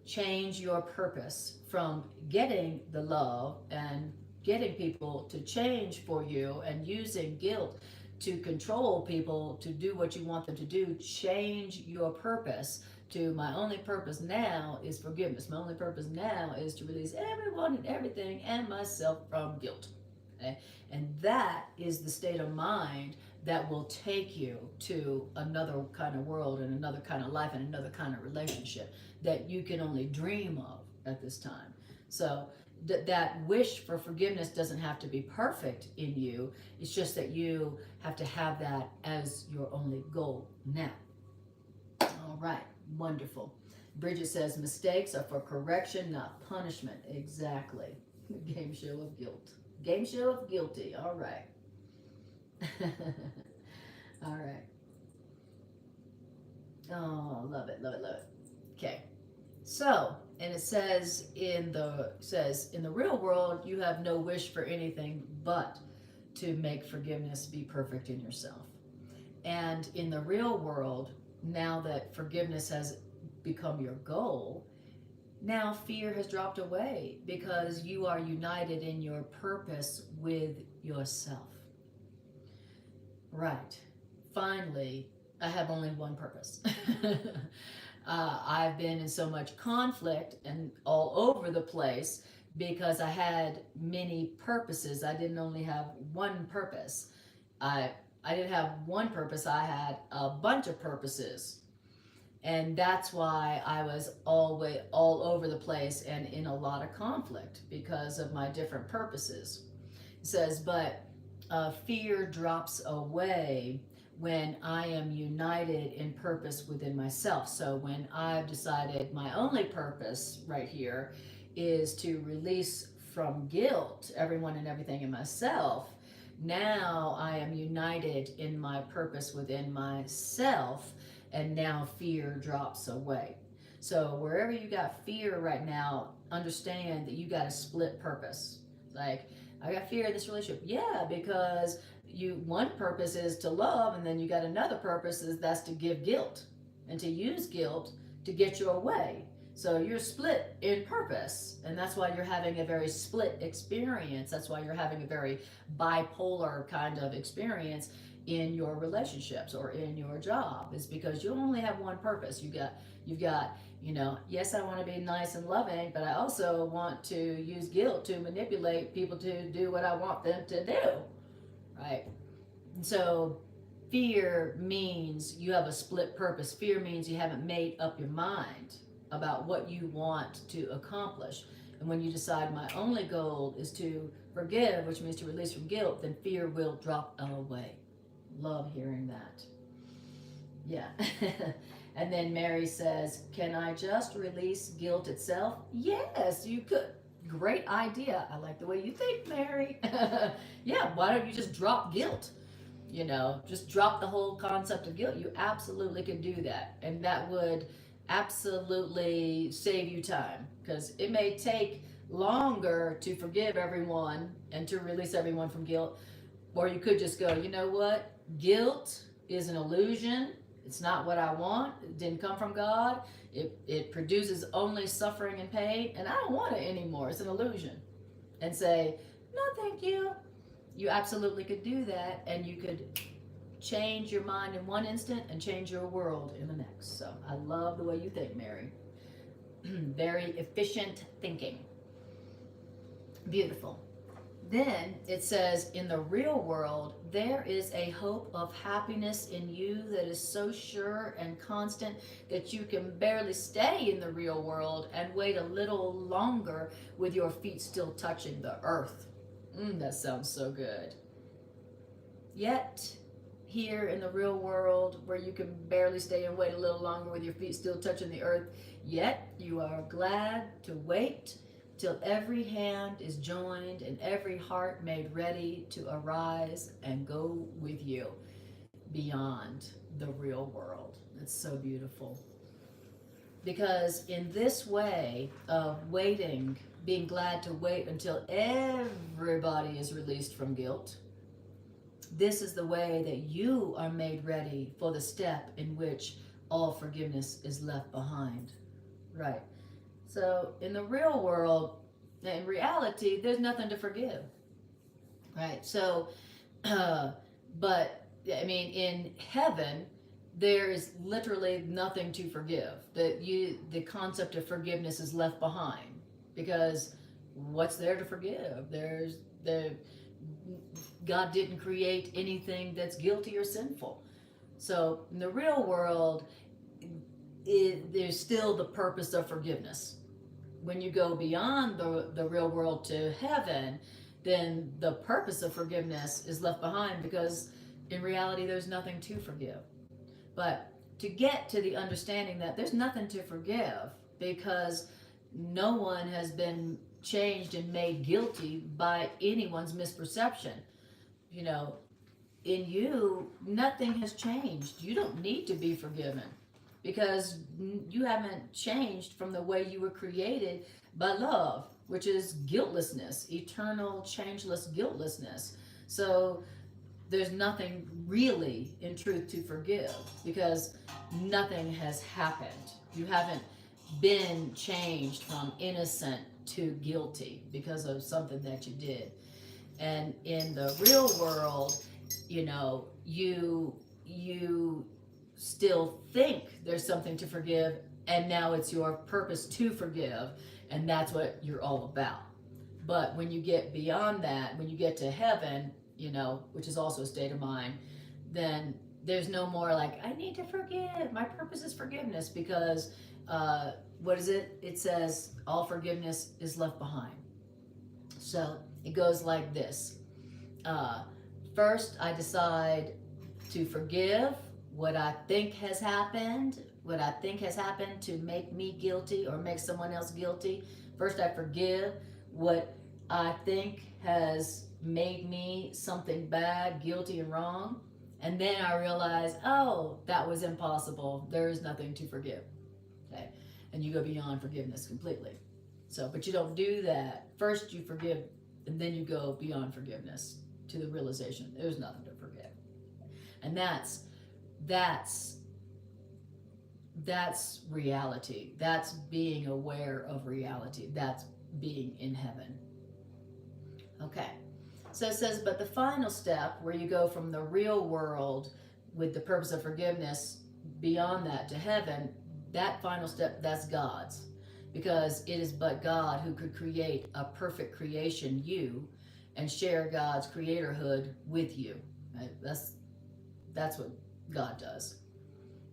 Change your purpose from getting the love and getting people to change for you and using guilt to control people to do what you want them to do. Change your purpose to, my only purpose now is forgiveness. My only purpose now is to release everyone and everything and myself from guilt. Okay? And that is the state of mind that will take you to another kind of world and another kind of life and another kind of relationship that you can only dream of at this time. So that wish for forgiveness doesn't have to be perfect in you. It's just that you have to have that as your only goal now. All right, wonderful. Bridget says mistakes are for correction, not punishment. Exactly. Game show of guilt. Game show of guilty. All right. All right. Oh, love it, love it, love it. Okay. So, and it says in the real world, you have no wish for anything but to make forgiveness be perfect in yourself. And in the real world, now that forgiveness has become your goal, now fear has dropped away because you are united in your purpose with yourself. Right. Finally, I have only one purpose. I've been in so much conflict and all over the place because I had many purposes. I didn't only have one purpose. I didn't have one purpose. I had a bunch of purposes. And that's why I was all over the place and in a lot of conflict because of my different purposes. It says, but fear drops away when I am united in purpose within myself. So when I've decided my only purpose right here is to release from guilt everyone and everything in myself, now I am united in my purpose within myself, and now fear drops away. So wherever you got fear right now, understand that you got a split purpose. Like, I got fear in this relationship. Yeah, because one purpose is to love, and then you got another purpose that's to give guilt and to use guilt to get your way. So you're split in purpose, and that's why you're having a very split experience. That's why you're having a very bipolar kind of experience in your relationships or in your job, is because you only have one purpose. You've got, yes, I want to be nice and loving, but I also want to use guilt to manipulate people to do what I want them to do, right? And so fear means you have a split purpose. Fear means you haven't made up your mind about what you want to accomplish. And when you decide my only goal is to forgive, which means to release from guilt, then fear will drop away. Love hearing that. Yeah. And then Mary says, can I just release guilt itself? Yes, you could. Great idea. I like the way you think, Mary. Yeah, why don't you just drop guilt? Just drop the whole concept of guilt. You absolutely could do that. And that would absolutely save you time, because it may take longer to forgive everyone and to release everyone from guilt. Or you could just go, you know what? Guilt is an illusion. It's not what I want. It didn't come from God. It produces only suffering and pain, and I don't want it anymore. It's an illusion. And say, no, thank you. You absolutely could do that, and you could change your mind in one instant and change your world in the next. So I love the way you think, Mary. Very efficient thinking. Beautiful. Then it says, in the real world, there is a hope of happiness in you that is so sure and constant that you can barely stay in the real world and wait a little longer with your feet still touching the earth. That sounds so good. Yet, here in the real world where you can barely stay and wait a little longer with your feet still touching the earth, yet you are glad to wait till every hand is joined and every heart made ready to arise and go with you beyond the real world. It's so beautiful. Because in this way of waiting, being glad to wait until everybody is released from guilt, this is the way that you are made ready for the step in which all forgiveness is left behind. Right. So in the real world, in reality, there's nothing to forgive. Right. So, but I mean, in heaven, there is literally nothing to forgive. The concept of forgiveness is left behind, because what's there to forgive? God didn't create anything that's guilty or sinful. So in the real world, there's still the purpose of forgiveness. When you go beyond the real world to heaven, then the purpose of forgiveness is left behind, because in reality there's nothing to forgive. But to get to the understanding that there's nothing to forgive, because no one has been changed and made guilty by anyone's misperception. You know, in you, nothing has changed. You don't need to be forgiven, because you haven't changed from the way you were created by love, which is guiltlessness, eternal, changeless guiltlessness. So there's nothing really in truth to forgive, because nothing has happened. You haven't been changed from innocent to guilty because of something that you did. And in the real world, you know, you still think there's something to forgive, and now it's your purpose to forgive, and that's what you're all about. But when you get beyond that, when you get to heaven, you know, which is also a state of mind, then there's no more like, I need to forgive. My purpose is forgiveness, because what is it? It says all forgiveness is left behind. So it goes like this. First, I decide to forgive what I think has happened, to make me guilty or make someone else guilty. First, I forgive what I think has made me something bad, guilty, and wrong. And then I realize, oh, that was impossible. There is nothing to forgive. Okay. And you go beyond forgiveness completely. So, but you don't do that. First you forgive, and then you go beyond forgiveness to the realization there's nothing to forgive. And that's reality. That's being aware of reality. That's being in heaven. Okay. So it says, but the final step, where you go from the real world with the purpose of forgiveness beyond that to heaven, that final step, that's God's. Because it is but God who could create a perfect creation, you, and share God's creatorhood with you. Right? That's what God does.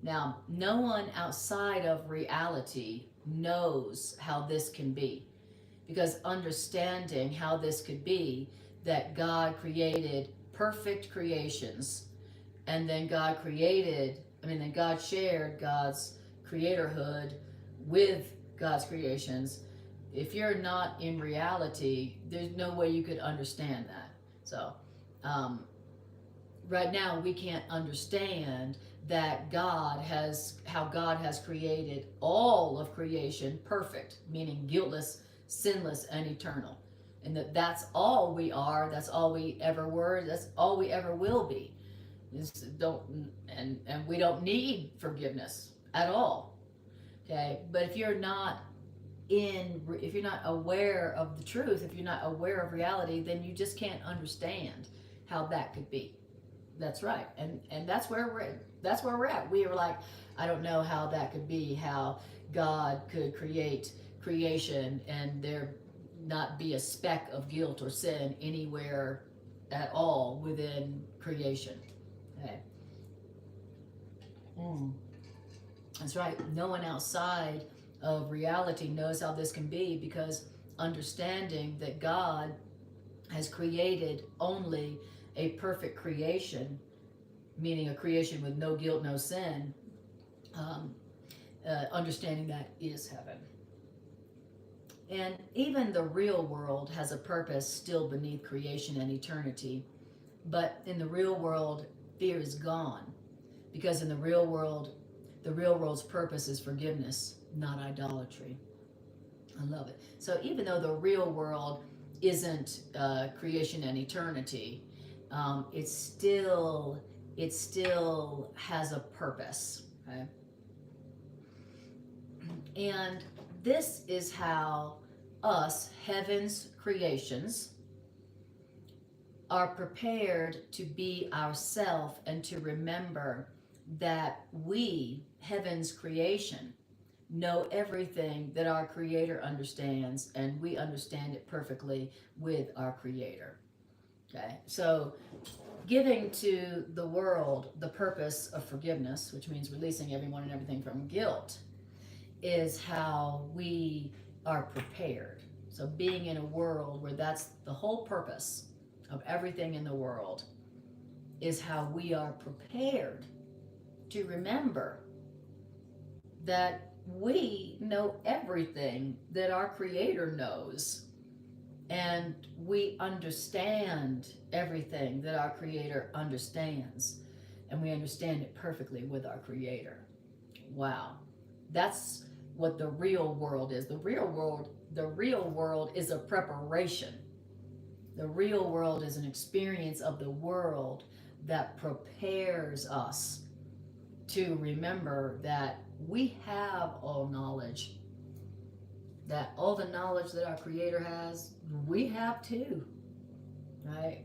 Now, no one outside of reality knows how this can be, because understanding how this could be, that God created perfect creations, and then God shared God's creatorhood with God's creations. If you're not in reality, there's no way you could understand that. So, right now we can't understand that how God has created all of creation perfect, meaning guiltless, sinless, and eternal. And that's all we are, that's all we ever were, that's all we ever will be. And we don't need forgiveness at all. Okay? But if you're not aware of the truth, if you're not aware of reality, then you just can't understand how that could be. That's right. And that's where we're at. We were like, I don't know how that could be, how God could create creation and there not be a speck of guilt or sin anywhere at all within creation. Okay. That's right. No one outside of reality knows how this can be, because understanding that God has created only a perfect creation meaning a creation with no guilt, no sin, understanding that is heaven. And even the real world has a purpose still beneath creation and eternity. But in the real world, fear is gone. Because in the real world's purpose is forgiveness, not idolatry. I love it. So even though the real world isn't creation and eternity, it still has a purpose. Okay? And this is how us, heaven's creations, are prepared to be ourself and to remember that we, heaven's creation, know everything that our Creator understands, and we understand it perfectly with our Creator. Okay, so giving to the world the purpose of forgiveness, which means releasing everyone and everything from guilt, is how we are prepared. So being in a world where that's the whole purpose of everything in the world is how we are prepared to remember that we know everything that our Creator knows, and we understand everything that our Creator understands, and we understand it perfectly with our Creator. Wow, that's what the real world is. The real world is a preparation. The real world is an experience of the world that prepares us to remember that we have all knowledge, that all the knowledge that our Creator has, we have too, right?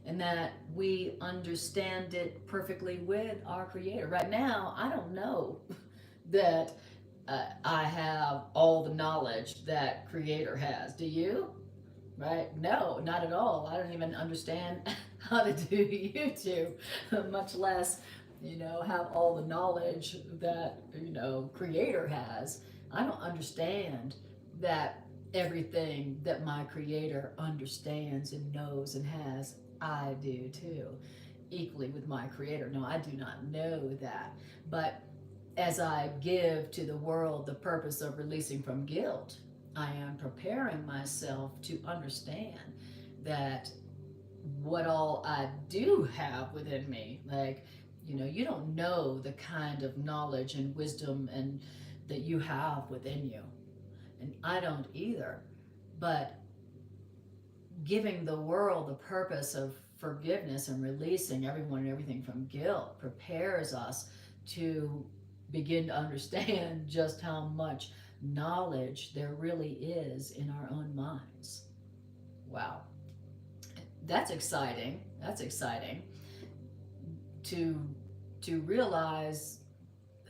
And that we understand it perfectly with our Creator. Right now, I don't know that I have all the knowledge that Creator has. Do you? Right? No, not at all. I don't even understand how to do YouTube, much less, have all the knowledge that, Creator has. I don't understand that everything that my Creator understands and knows and has, I do too, equally with my Creator. No, I do not know that. But as I give to the world the purpose of releasing from guilt, I am preparing myself to understand that what all I do have within me, like, you don't know the kind of knowledge and wisdom and that you have within you. And I don't either. But giving the world the purpose of forgiveness and releasing everyone and everything from guilt prepares us to begin to understand just how much knowledge there really is in our own minds. Wow. That's exciting. That's exciting to realize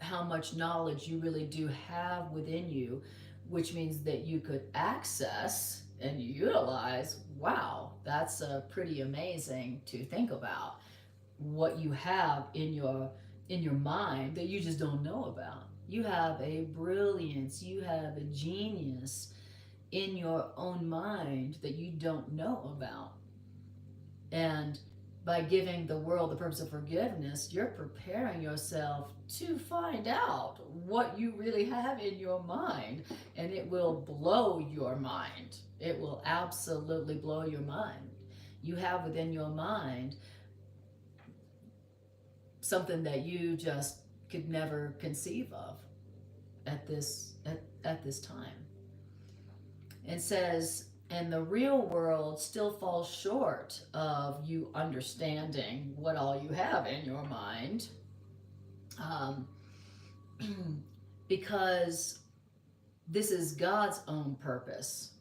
how much knowledge you really do have within you, which means that you could access and utilize. Wow, that's pretty amazing to think about what you have in your mind that you just don't know about. You have a brilliance, you have a genius in your own mind that you don't know about. And by giving the world the purpose of forgiveness, you're preparing yourself to find out what you really have in your mind, and it will blow your mind. It will absolutely blow your mind. You have within your mind something that you just could never conceive of at this time. It says, and the real world still falls short of you understanding what all you have in your mind, because this is God's own purpose,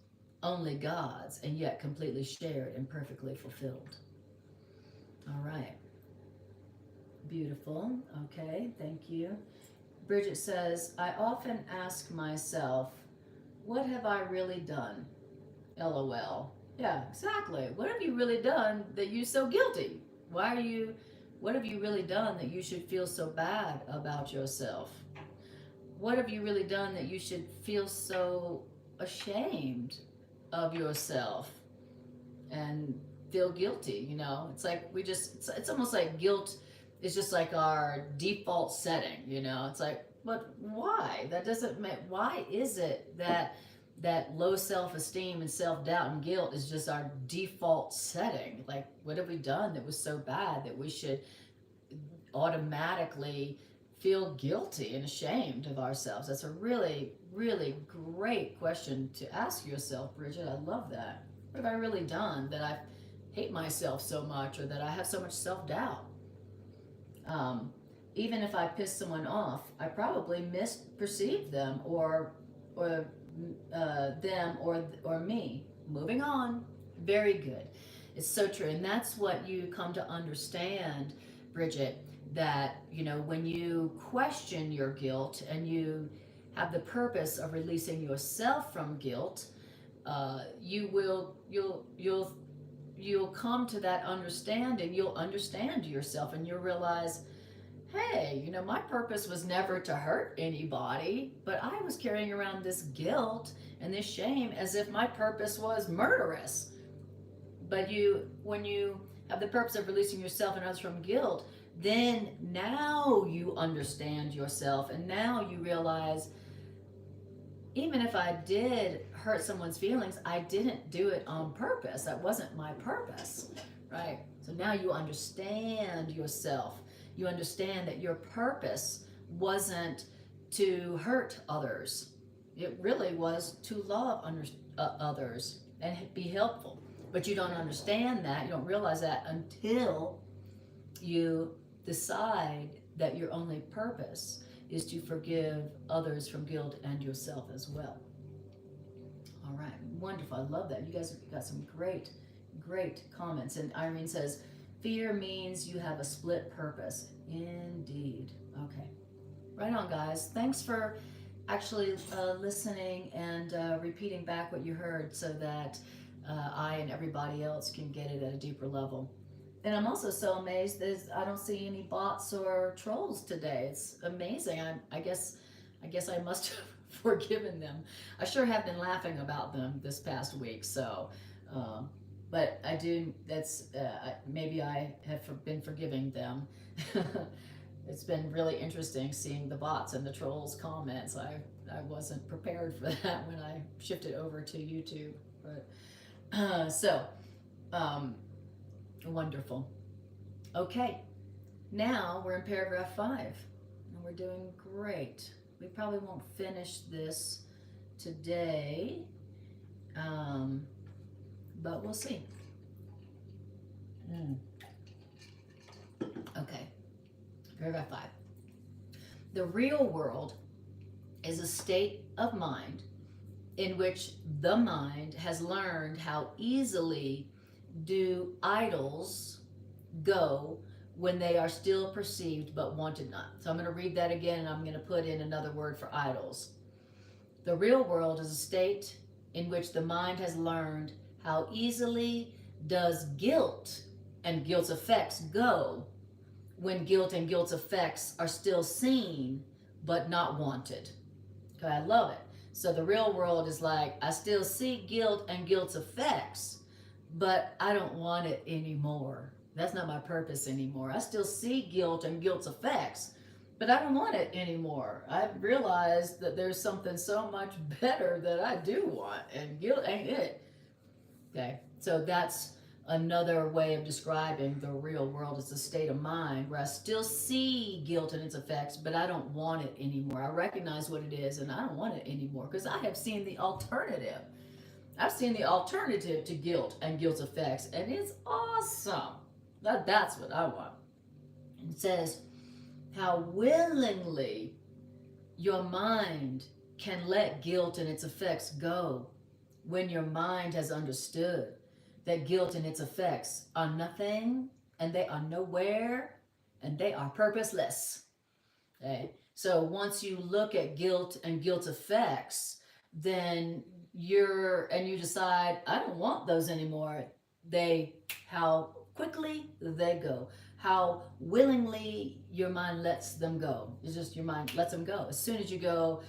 only God's, and yet completely shared and perfectly fulfilled. All right. Beautiful. Okay, thank you. Bridget says, I often ask myself, what have I really done? LOL. Yeah, exactly. What have you really done that you're so guilty? What have you really done that you should feel so bad about yourself? What have you really done that you should feel so ashamed of yourself and feel guilty? It's like it's almost like guilt It's just like our default setting, you know. It's like, but why? That doesn't make, why is it that low self-esteem and self-doubt and guilt is just our default setting? Like, what have we done that was so bad that we should automatically feel guilty and ashamed of ourselves? That's a really, really great question to ask yourself, Bridget. I love that. What have I really done that I hate myself so much, or that I have so much self-doubt? Even if I piss someone off, I probably misperceived them, or them, or me. Moving on. Very good. It's so true, and that's what you come to understand, Bridget. That, you know, when you question your guilt and you have the purpose of releasing yourself from guilt, you'll come to that understanding. You'll understand yourself, and you'll realize, hey, you know, my purpose was never to hurt anybody, but I was carrying around this guilt and this shame as if my purpose was murderous. But when you have the purpose of releasing yourself and others from guilt, then now you understand yourself, and now you realize, even if I did hurt someone's feelings, I didn't do it on purpose. That wasn't my purpose, right? So now you understand yourself. You understand that your purpose wasn't to hurt others. It really was to love others and be helpful. But you don't understand that, you don't realize that until you decide that your only purpose is to forgive others from guilt and yourself as well. All right, wonderful. I love that. You guys have got some great, great comments. And Irene says, fear means you have a split purpose. Indeed. Okay. Right on, guys. Thanks for actually listening and repeating back what you heard, so that I and everybody else can get it at a deeper level. And I'm also so amazed I don't see any bots or trolls today. It's amazing. I guess I must have forgiven them. I sure have been laughing about them this past week. So, but I do. That's maybe I have been forgiving them. It's been really interesting seeing the bots and the trolls comments. I wasn't prepared for that when I shifted over to YouTube. But wonderful. Okay, now we're in paragraph 5, and we're doing great. We probably won't finish this today, but we'll see. Okay, paragraph 5. The real world is a state of mind in which the mind has learned how easily do idols go when they are still perceived but wanted not. So I'm going to read that again, and I'm going to put in another word for idols. The real world is a state in which the mind has learned how easily does guilt and guilt's effects go when guilt and guilt's effects are still seen but not wanted. Okay, I love it. So the real world is like, I still see guilt and guilt's effects, but I don't want it anymore. That's not my purpose anymore. I still see guilt and guilt's effects, but I don't want it anymore. I've realized that there's something so much better that I do want, and guilt ain't it. Okay, so that's another way of describing the real world. It's a state of mind where I still see guilt and its effects, but I don't want it anymore. I recognize what it is, and I don't want it anymore because I have seen the alternative. I've seen the alternative to guilt and guilt's effects, and it's awesome. That's what I want. It says, how willingly your mind can let guilt and its effects go when your mind has understood that guilt and its effects are nothing, and they are nowhere, and they are purposeless. Okay? So once you look at guilt and guilt's effects, then you decide, I don't want those anymore. How quickly they go, how willingly your mind lets them go. It's just your mind lets them go. As soon as you go,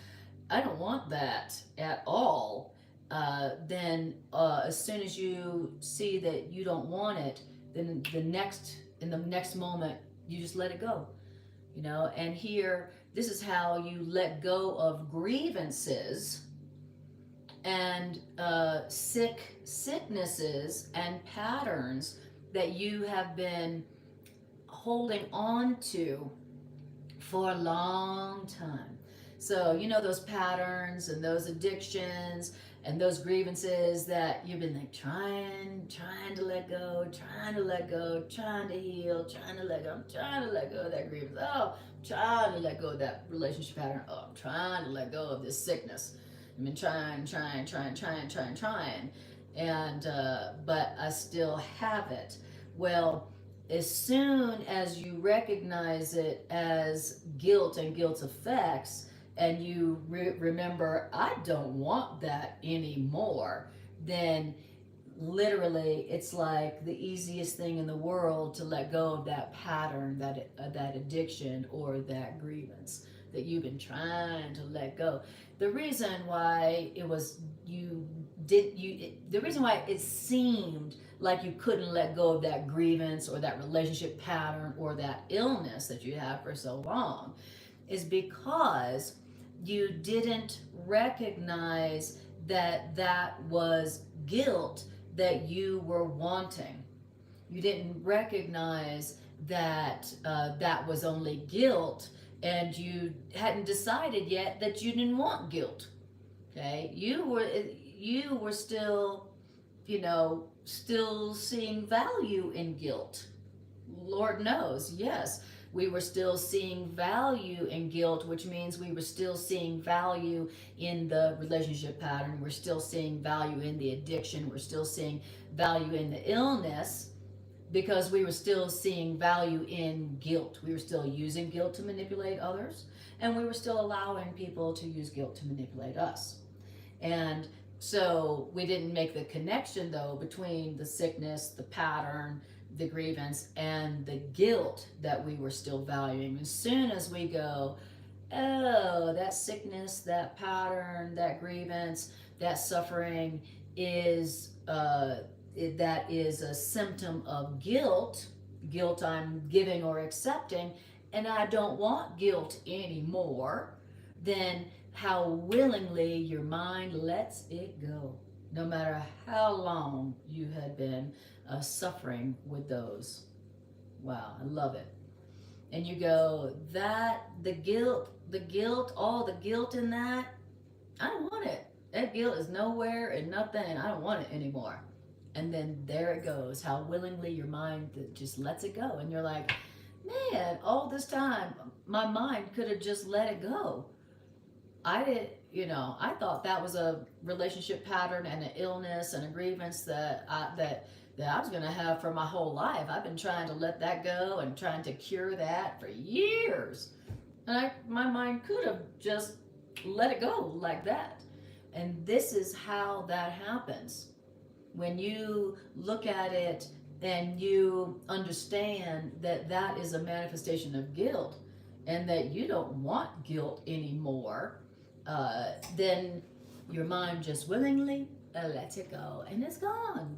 I don't want that at all, then as soon as you see that you don't want it, then in the next moment You just let it go, you know. And here, this is how you let go of grievances and sicknesses and patterns that you have been holding on to for a long time. So, you know, those patterns and those addictions and those grievances that you've been like trying to let go, trying to heal, trying to let go. I'm trying to let go of that grievance. Oh, I'm trying to let go of that relationship pattern. Oh, I'm trying to let go of this sickness. I've been trying. And, but I still have it. Well, as soon as you recognize it as guilt and guilt's effects, and you remember, I don't want that anymore, then literally it's like the easiest thing in the world to let go of that pattern, that addiction or that grievance that you've been trying to let go. The reason why it was the reason why it seemed like you couldn't let go of that grievance or that relationship pattern or that illness that you have for so long is because you didn't recognize that that was guilt that you were wanting. You didn't recognize that that was only guilt, and you hadn't decided yet that you didn't want guilt. Okay, you were still, you know, still seeing value in guilt. Lord knows, yes, we were still seeing value in guilt, which means we were still seeing value in the relationship pattern. We're still seeing value in the addiction. We're still seeing value in the illness because we were still seeing value in guilt. We were still using guilt to manipulate others, and we were still allowing people to use guilt to manipulate us. And so we didn't make the connection, though, between the sickness, the pattern, the grievance, and the guilt that we were still valuing. As soon as we go, oh, that sickness, that pattern, that grievance, that suffering is that is a symptom of guilt I'm giving or accepting, and I don't want guilt anymore, then how willingly your mind lets it go, no matter how long you had been suffering with those. Wow, I love it. And you go, that the guilt, all the guilt in that, I don't want it. That guilt is nowhere and nothing, and I don't want it anymore. And then there it goes, how willingly your mind just lets it go. And you're like, man, all this time, my mind could have just let it go. I thought that was a relationship pattern and an illness and a grievance that I was going to have for my whole life. I've been trying to let that go and trying to cure that for years. And my mind could have just let it go like that. And this is how that happens. When you look at it and you understand that that is a manifestation of guilt and that you don't want guilt anymore, then your mind just willingly lets it go and it's gone.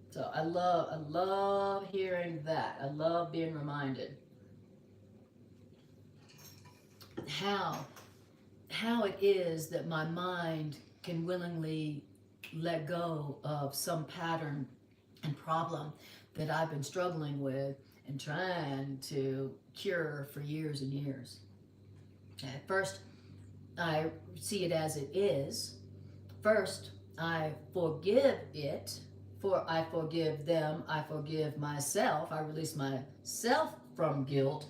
So I love hearing that. I love being reminded how it is that my mind can willingly let go of some pattern and problem that I've been struggling with and trying to cure for years and years. At first, I see it as it is. First, I forgive it, for I forgive them, I forgive myself, I release myself from guilt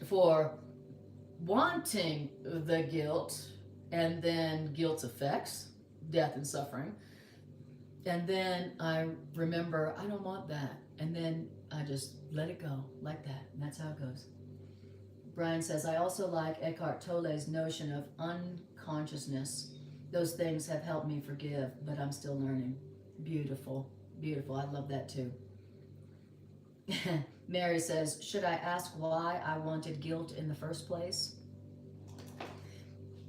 for wanting the guilt, and then guilt's effects, death and suffering. And then I remember, I don't want that. And then I just let it go like that. And that's how it goes. Brian says, I also like Eckhart Tolle's notion of unconsciousness. Those things have helped me forgive, but I'm still learning. Beautiful, beautiful. I love that too. Mary says, should I ask why I wanted guilt in the first place?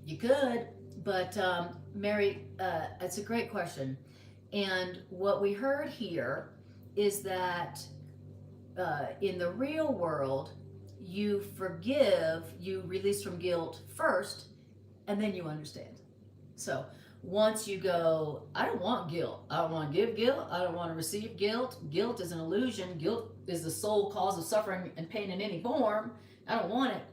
You could, but Mary, it's a great question. And what we heard here is that in the real world, you forgive, you release from guilt first, and then you understand. So once you go, I don't want guilt. I don't want to give guilt. I don't want to receive guilt. Guilt is an illusion. Guilt is the sole cause of suffering and pain in any form. I don't want it.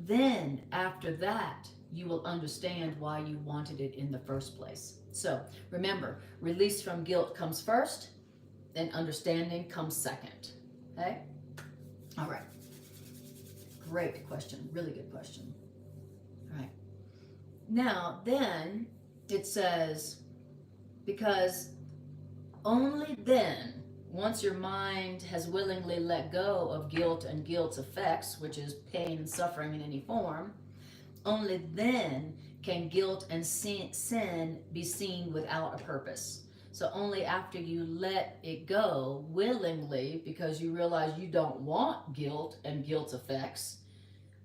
Then after that, you will understand why you wanted it in the first place. So remember, release from guilt comes first, then understanding comes second. Okay? All right. Great question. Really good question. All right. Now, then it says, because only then, once your mind has willingly let go of guilt and guilt's effects, which is pain and suffering in any form, only then can guilt and sin be seen without a purpose. So only after you let it go willingly, because you realize you don't want guilt and guilt's effects,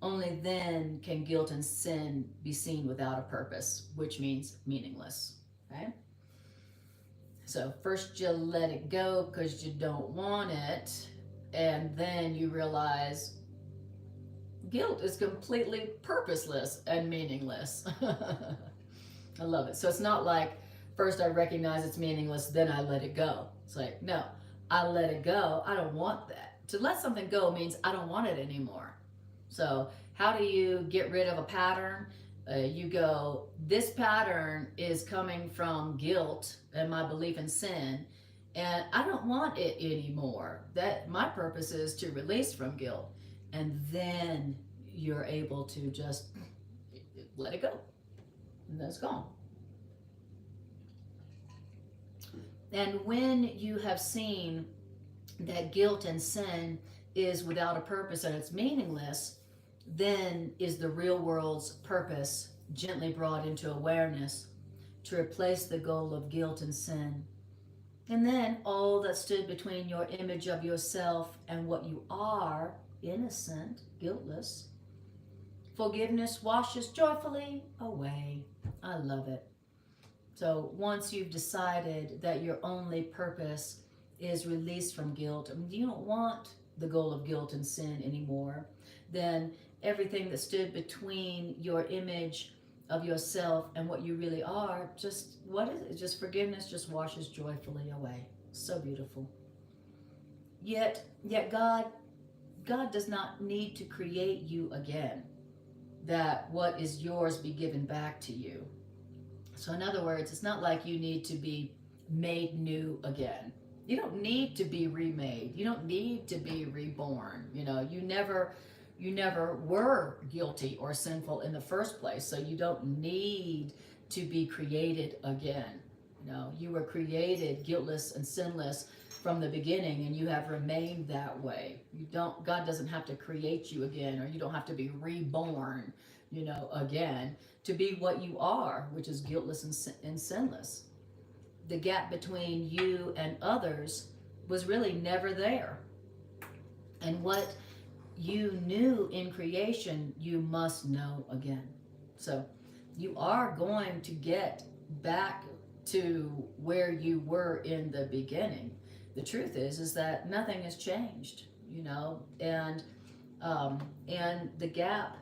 only then can guilt and sin be seen without a purpose, which means meaningless. Okay? So first you let it go because you don't want it, and then you realize guilt is completely purposeless and meaningless. I love it. So it's not like first I recognize it's meaningless, then I let it go. It's like, no, I let it go. I don't want that. To let something go means I don't want it anymore. So how do you get rid of a pattern? You go, this pattern is coming from guilt and my belief in sin, and I don't want it anymore. That my purpose is to release from guilt, and then you're able to just let it go, and then it's gone. And when you have seen that guilt and sin is without a purpose and it's meaningless, then is the real world's purpose gently brought into awareness to replace the goal of guilt and sin. And then all that stood between your image of yourself and what you are, innocent, guiltless, forgiveness washes joyfully away. I love it. So once you've decided that your only purpose is release from guilt, I mean, you don't want the goal of guilt and sin anymore, then everything that stood between your image of yourself and what you really are, just, what is it? Just forgiveness just washes joyfully away. So beautiful. Yet God does not need to create you again, that what is yours be given back to you. So in other words, it's not like you need to be made new again. You don't need to be remade. You don't need to be reborn. You know, you never were guilty or sinful in the first place, so you don't need to be created again. You know, you were created guiltless and sinless from the beginning, and you have remained that way. God doesn't have to create you again, or you don't have to be reborn, you know, again to be what you are, which is guiltless and sinless. The gap between you and others was really never there. And what you knew in creation, you must know again. So you are going to get back to where you were in the beginning. The truth is that nothing has changed, you know, and the gap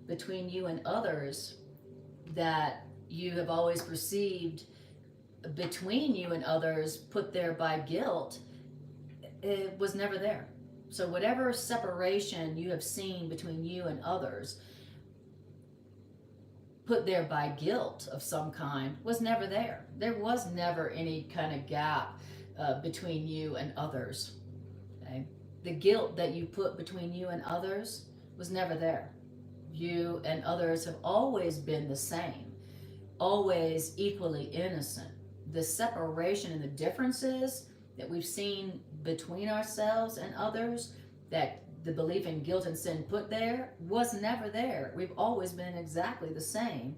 between you and others that you have always perceived between you and others put there by guilt, it was never there. So whatever separation you have seen between you and others put there by guilt of some kind was never there. There was never any kind of gap between you and others. Okay? The guilt that you put between you and others was never there. You and others have always been the same, always equally innocent. The separation and the differences that we've seen between ourselves and others, that the belief in guilt and sin put there, was never there. We've always been exactly the same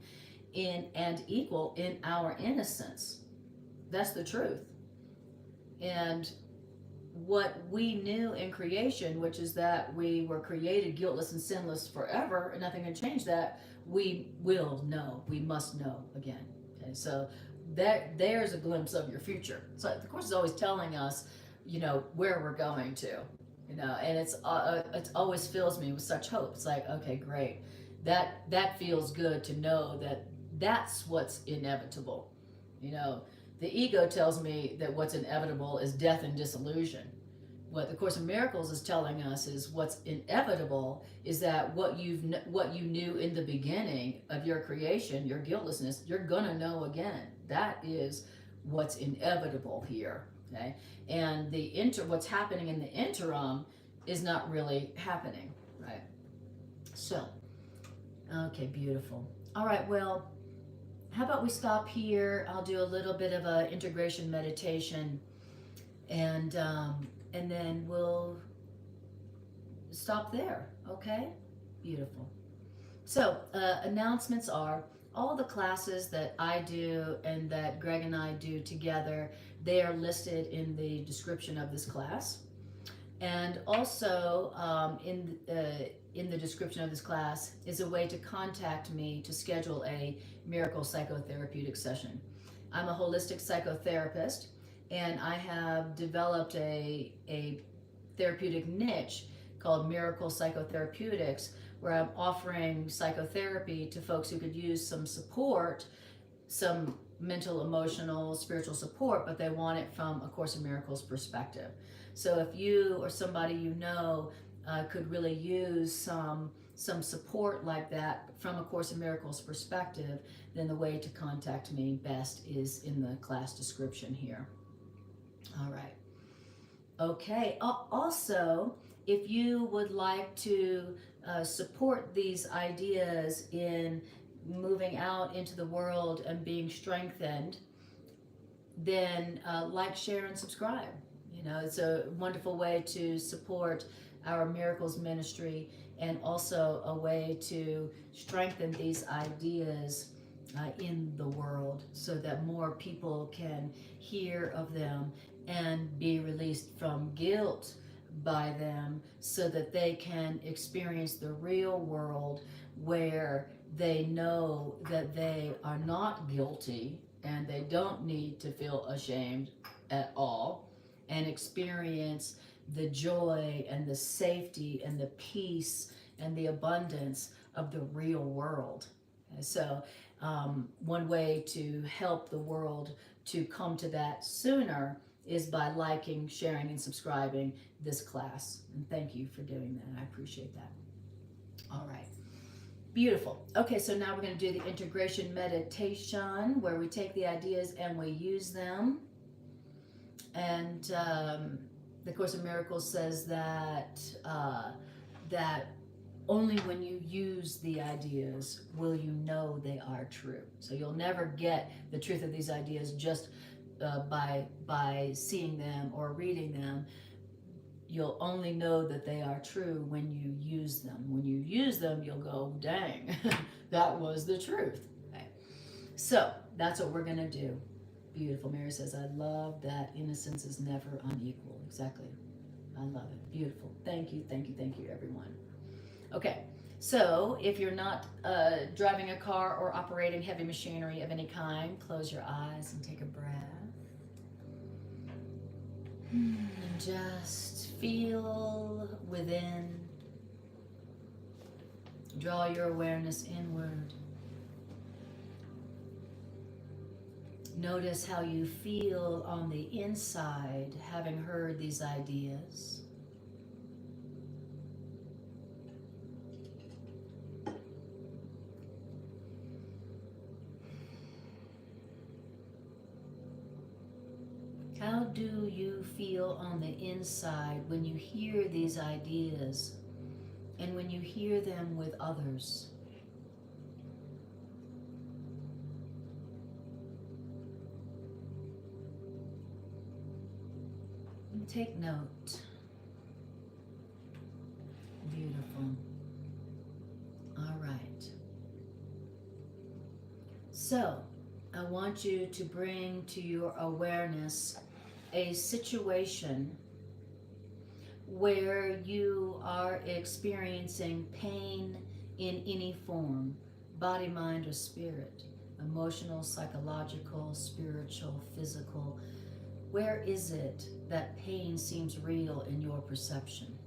and equal in our innocence. That's the truth. And what we knew in creation, which is that we were created guiltless and sinless forever, and nothing can change that, we will know, we must know again. Okay, so there's a glimpse of your future. So the Course is always telling us, you know, where we're going to. And it's always fills me with such hope. It's like, okay, great, that feels good to know that that's what's inevitable. The ego tells me that what's inevitable is death and dissolution. What the Course in Miracles is telling us is what's inevitable is that what you knew in the beginning of your creation, your guiltlessness, you're gonna know again. That is what's inevitable here. Okay, and what's happening in the interim is not really happening, right? So, okay, beautiful. All right, well, how about we stop here? I'll do a little bit of a integration meditation, and then we'll stop there. Okay, beautiful. So announcements are all the classes that I do and that Greg and I do together. They are listed in the description of this class, and also in the description of this class is a way to contact me to schedule a Miracle Psychotherapeutic Session. I'm a holistic psychotherapist, and I have developed a therapeutic niche called Miracle Psychotherapeutics, where I'm offering psychotherapy to folks who could use some support, some mental, emotional, spiritual support, but they want it from A Course in Miracles perspective. So if you or somebody could really use some support like that from A Course in Miracles perspective, then the way to contact me best is in the class description here. All right. Okay. Also, if you would like to support these ideas in moving out into the world and being strengthened, then like, share, and subscribe. It's a wonderful way to support our Miracles ministry, and also a way to strengthen these ideas in the world so that more people can hear of them and be released from guilt by them, so that they can experience the real world where they know that they are not guilty and they don't need to feel ashamed at all, and experience the joy and the safety and the peace and the abundance of the real world. So one way to help the world to come to that sooner is by liking, sharing, and subscribing this class. And thank you for doing that. I appreciate that. All right. Beautiful. Okay, so now we're going to do the integration meditation, where we take the ideas and we use them. And the Course in Miracles says that that only when you use the ideas will you know they are true. So you'll never get the truth of these ideas just by seeing them or reading them. You'll only know that they are true when you use them. When you use them, you'll go, dang, that was the truth. Okay. So that's what we're going to do. Beautiful. Mary says, I love that innocence is never unequal. Exactly. I love it. Beautiful. Thank you, thank you, thank you, everyone. Okay. So if you're not driving a car or operating heavy machinery of any kind, close your eyes and take a breath. And just feel within. Draw your awareness inward. Notice how you feel on the inside, having heard these ideas. How do you feel on the inside when you hear these ideas and when you hear them with others? And take note. Beautiful. All right. So, I want you to bring to your awareness a situation where you are experiencing pain in any form, body, mind, or spirit, emotional, psychological, spiritual, physical. Where is it that pain seems real in your perception?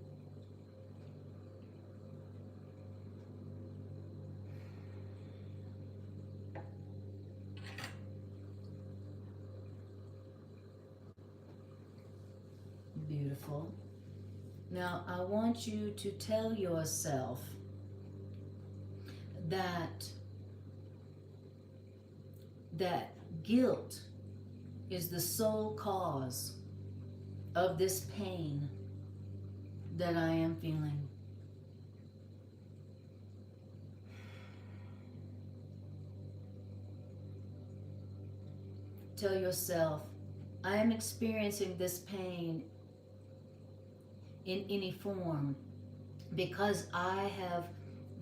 Beautiful. Now, I want you to tell yourself that guilt is the sole cause of this pain that I am feeling. Tell yourself, I am experiencing this pain in any form because I have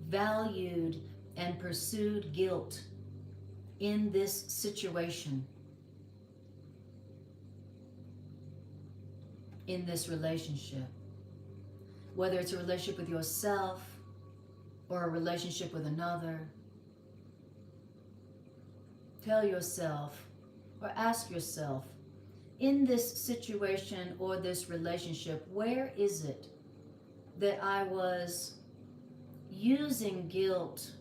valued and pursued guilt in this situation, in this relationship. Whether it's a relationship with yourself or a relationship with another, tell yourself or ask yourself, in this situation or this relationship, where is it that I was using guilt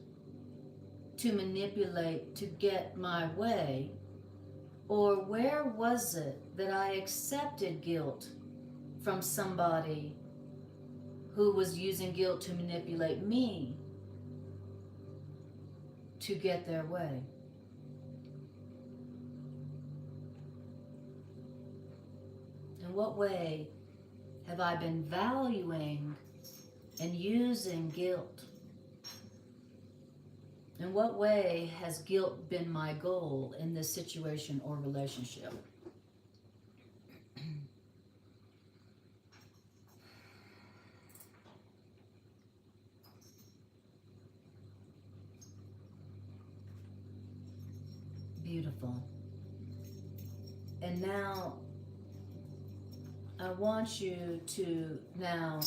to manipulate to get my way? Or where was it that I accepted guilt from somebody who was using guilt to manipulate me to get their way? In what way have I been valuing and using guilt? In what way has guilt been my goal in this situation or relationship? Beautiful. And now, I want you to now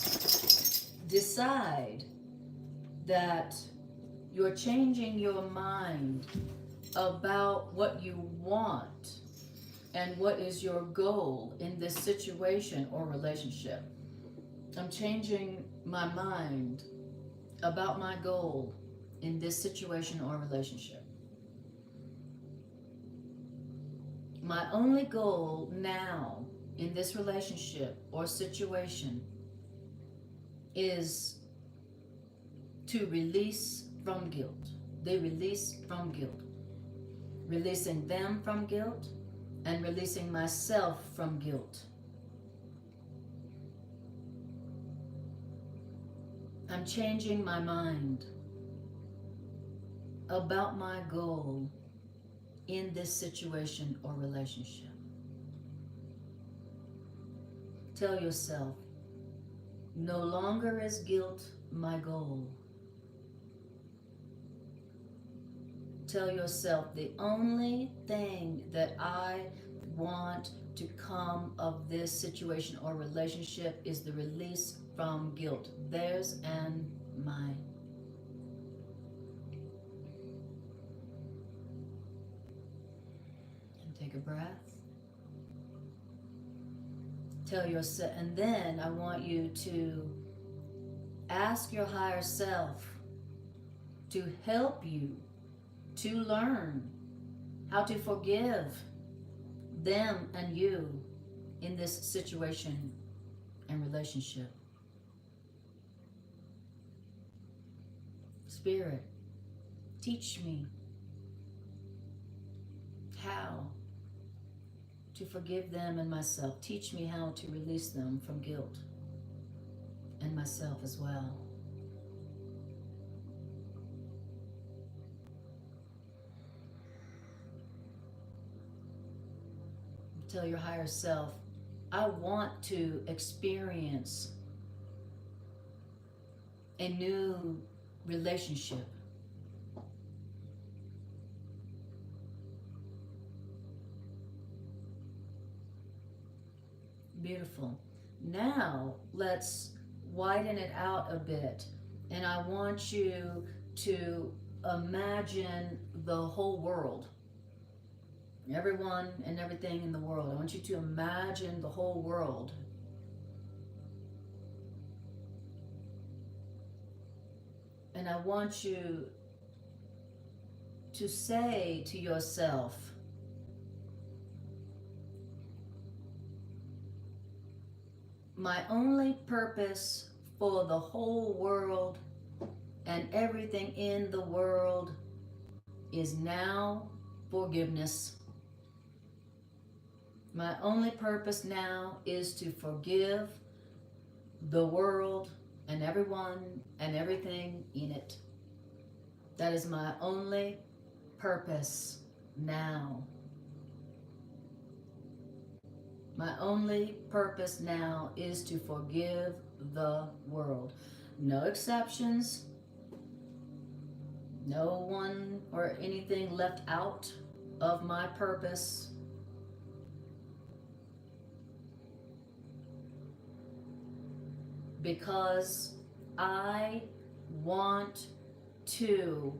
decide that you're changing your mind about what you want and what is your goal in this situation or relationship. I'm changing my mind about my goal in this situation or relationship. My only goal now in this relationship or situation is to release from guilt. They release from guilt. Releasing them from guilt and releasing myself from guilt. I'm changing my mind about my goal in this situation or relationship. Tell yourself, no longer is guilt my goal. Tell yourself, the only thing that I want to come of this situation or relationship is the release from guilt, theirs and mine. And take a breath. Tell yourself, and then I want you to ask your higher self to help you to learn how to forgive them and you in this situation and relationship. Spirit, teach me how to forgive them and myself. Teach me how to release them from guilt and myself as well. Tell your higher self, I want to experience a new relationship. Beautiful. Now let's widen it out a bit, and I want you to imagine the whole world. Everyone and everything in the world. I want you to imagine the whole world. And I want you to say to yourself, my only purpose for the whole world and everything in the world is now forgiveness. My only purpose now is to forgive the world and everyone and everything in it. That is my only purpose now. My only purpose now is to forgive the world. No exceptions. No one or anything left out of my purpose. Because I want to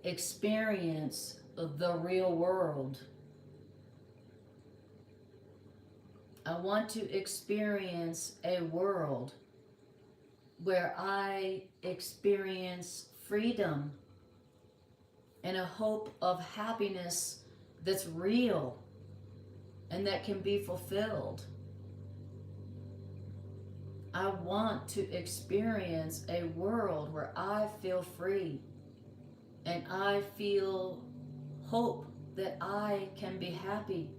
experience the real world. I want to experience a world where I experience freedom and a hope of happiness that's real and that can be fulfilled. I want to experience a world where I feel free and I feel hope that I can be happy,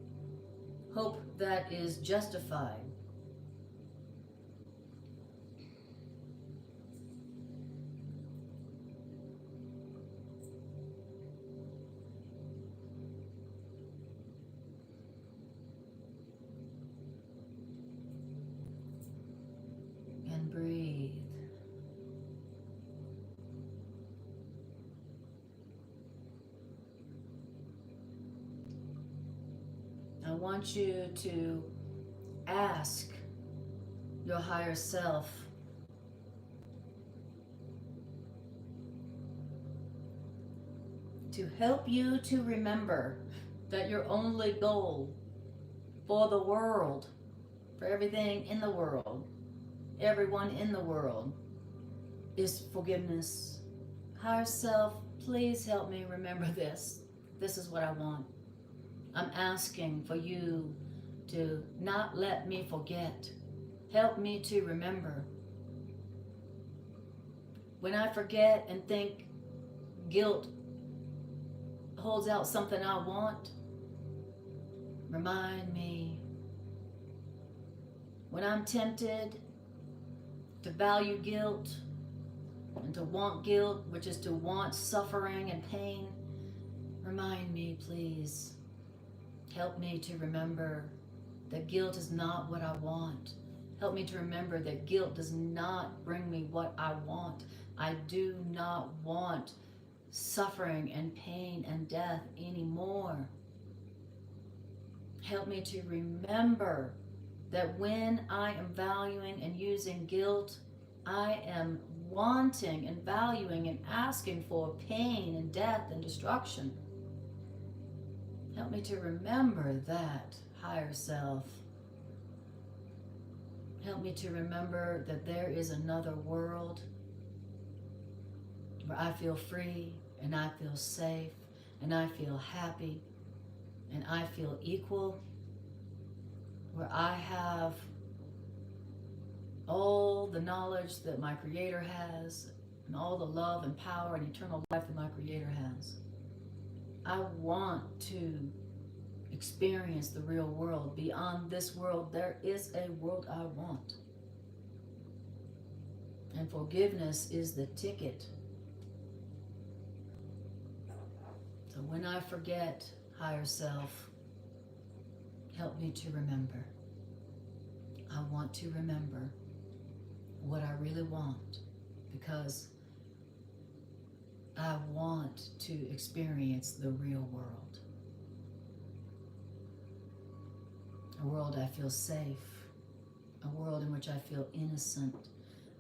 hope that is justified. And breathe. I want you to ask your higher self to help you to remember that your only goal for the world, for everything in the world, everyone in the world, is forgiveness. Higher self, please help me remember this. This is what I want. I'm asking for you to not let me forget. Help me to remember. When I forget and think guilt holds out something I want, remind me. When I'm tempted to value guilt and to want guilt, which is to want suffering and pain, remind me, please. Help me to remember that guilt is not what I want. Help me to remember that guilt does not bring me what I want. I do not want suffering and pain and death anymore. Help me to remember that when I am valuing and using guilt, I am wanting and valuing and asking for pain and death and destruction. Help me to remember that, higher self. Help me to remember that there is another world where I feel free and I feel safe and I feel happy and I feel equal, where I have all the knowledge that my Creator has and all the love and power and eternal life that my Creator has. I want to experience the real world. Beyond this world, there is a world I want. And forgiveness is the ticket. So when I forget, higher self, help me to remember. I want to remember what I really want, because I want to experience the real world. A world I feel safe, a world in which I feel innocent,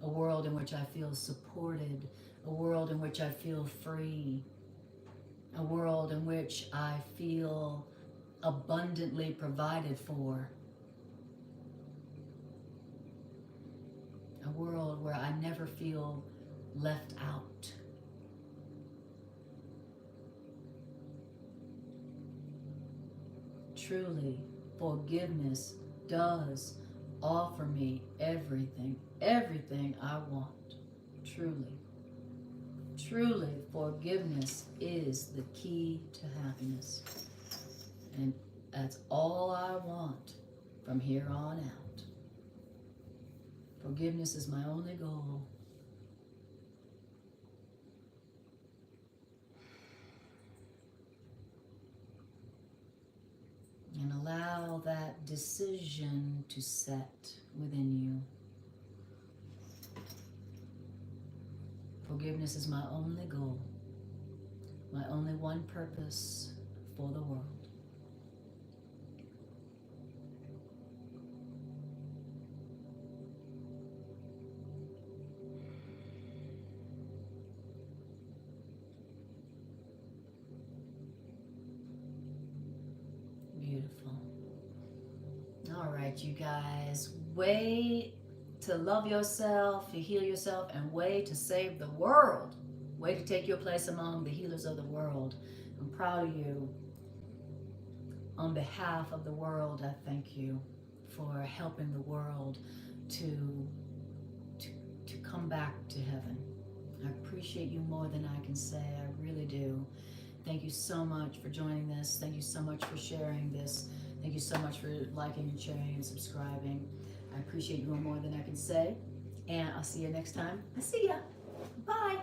a world in which I feel supported, a world in which I feel free, a world in which I feel abundantly provided for, a world where I never feel left out. Truly, forgiveness does offer me everything, everything I want. Truly, truly, forgiveness is the key to happiness. And that's all I want from here on out. Forgiveness is my only goal. And allow that decision to set within you. Forgiveness is my only goal, my only one purpose for the world. Beautiful. All right, you guys, way to love yourself, to heal yourself, and way to save the world. Way to take your place among the healers of the world. I'm proud of you. On behalf of the world, I thank you for helping the world to come back to heaven. I appreciate you more than I can say. I really do. Thank you so much for joining this. Thank you so much for sharing this. Thank you so much for liking and sharing and subscribing. I appreciate you more than I can say. And I'll see you next time. I see ya. Bye.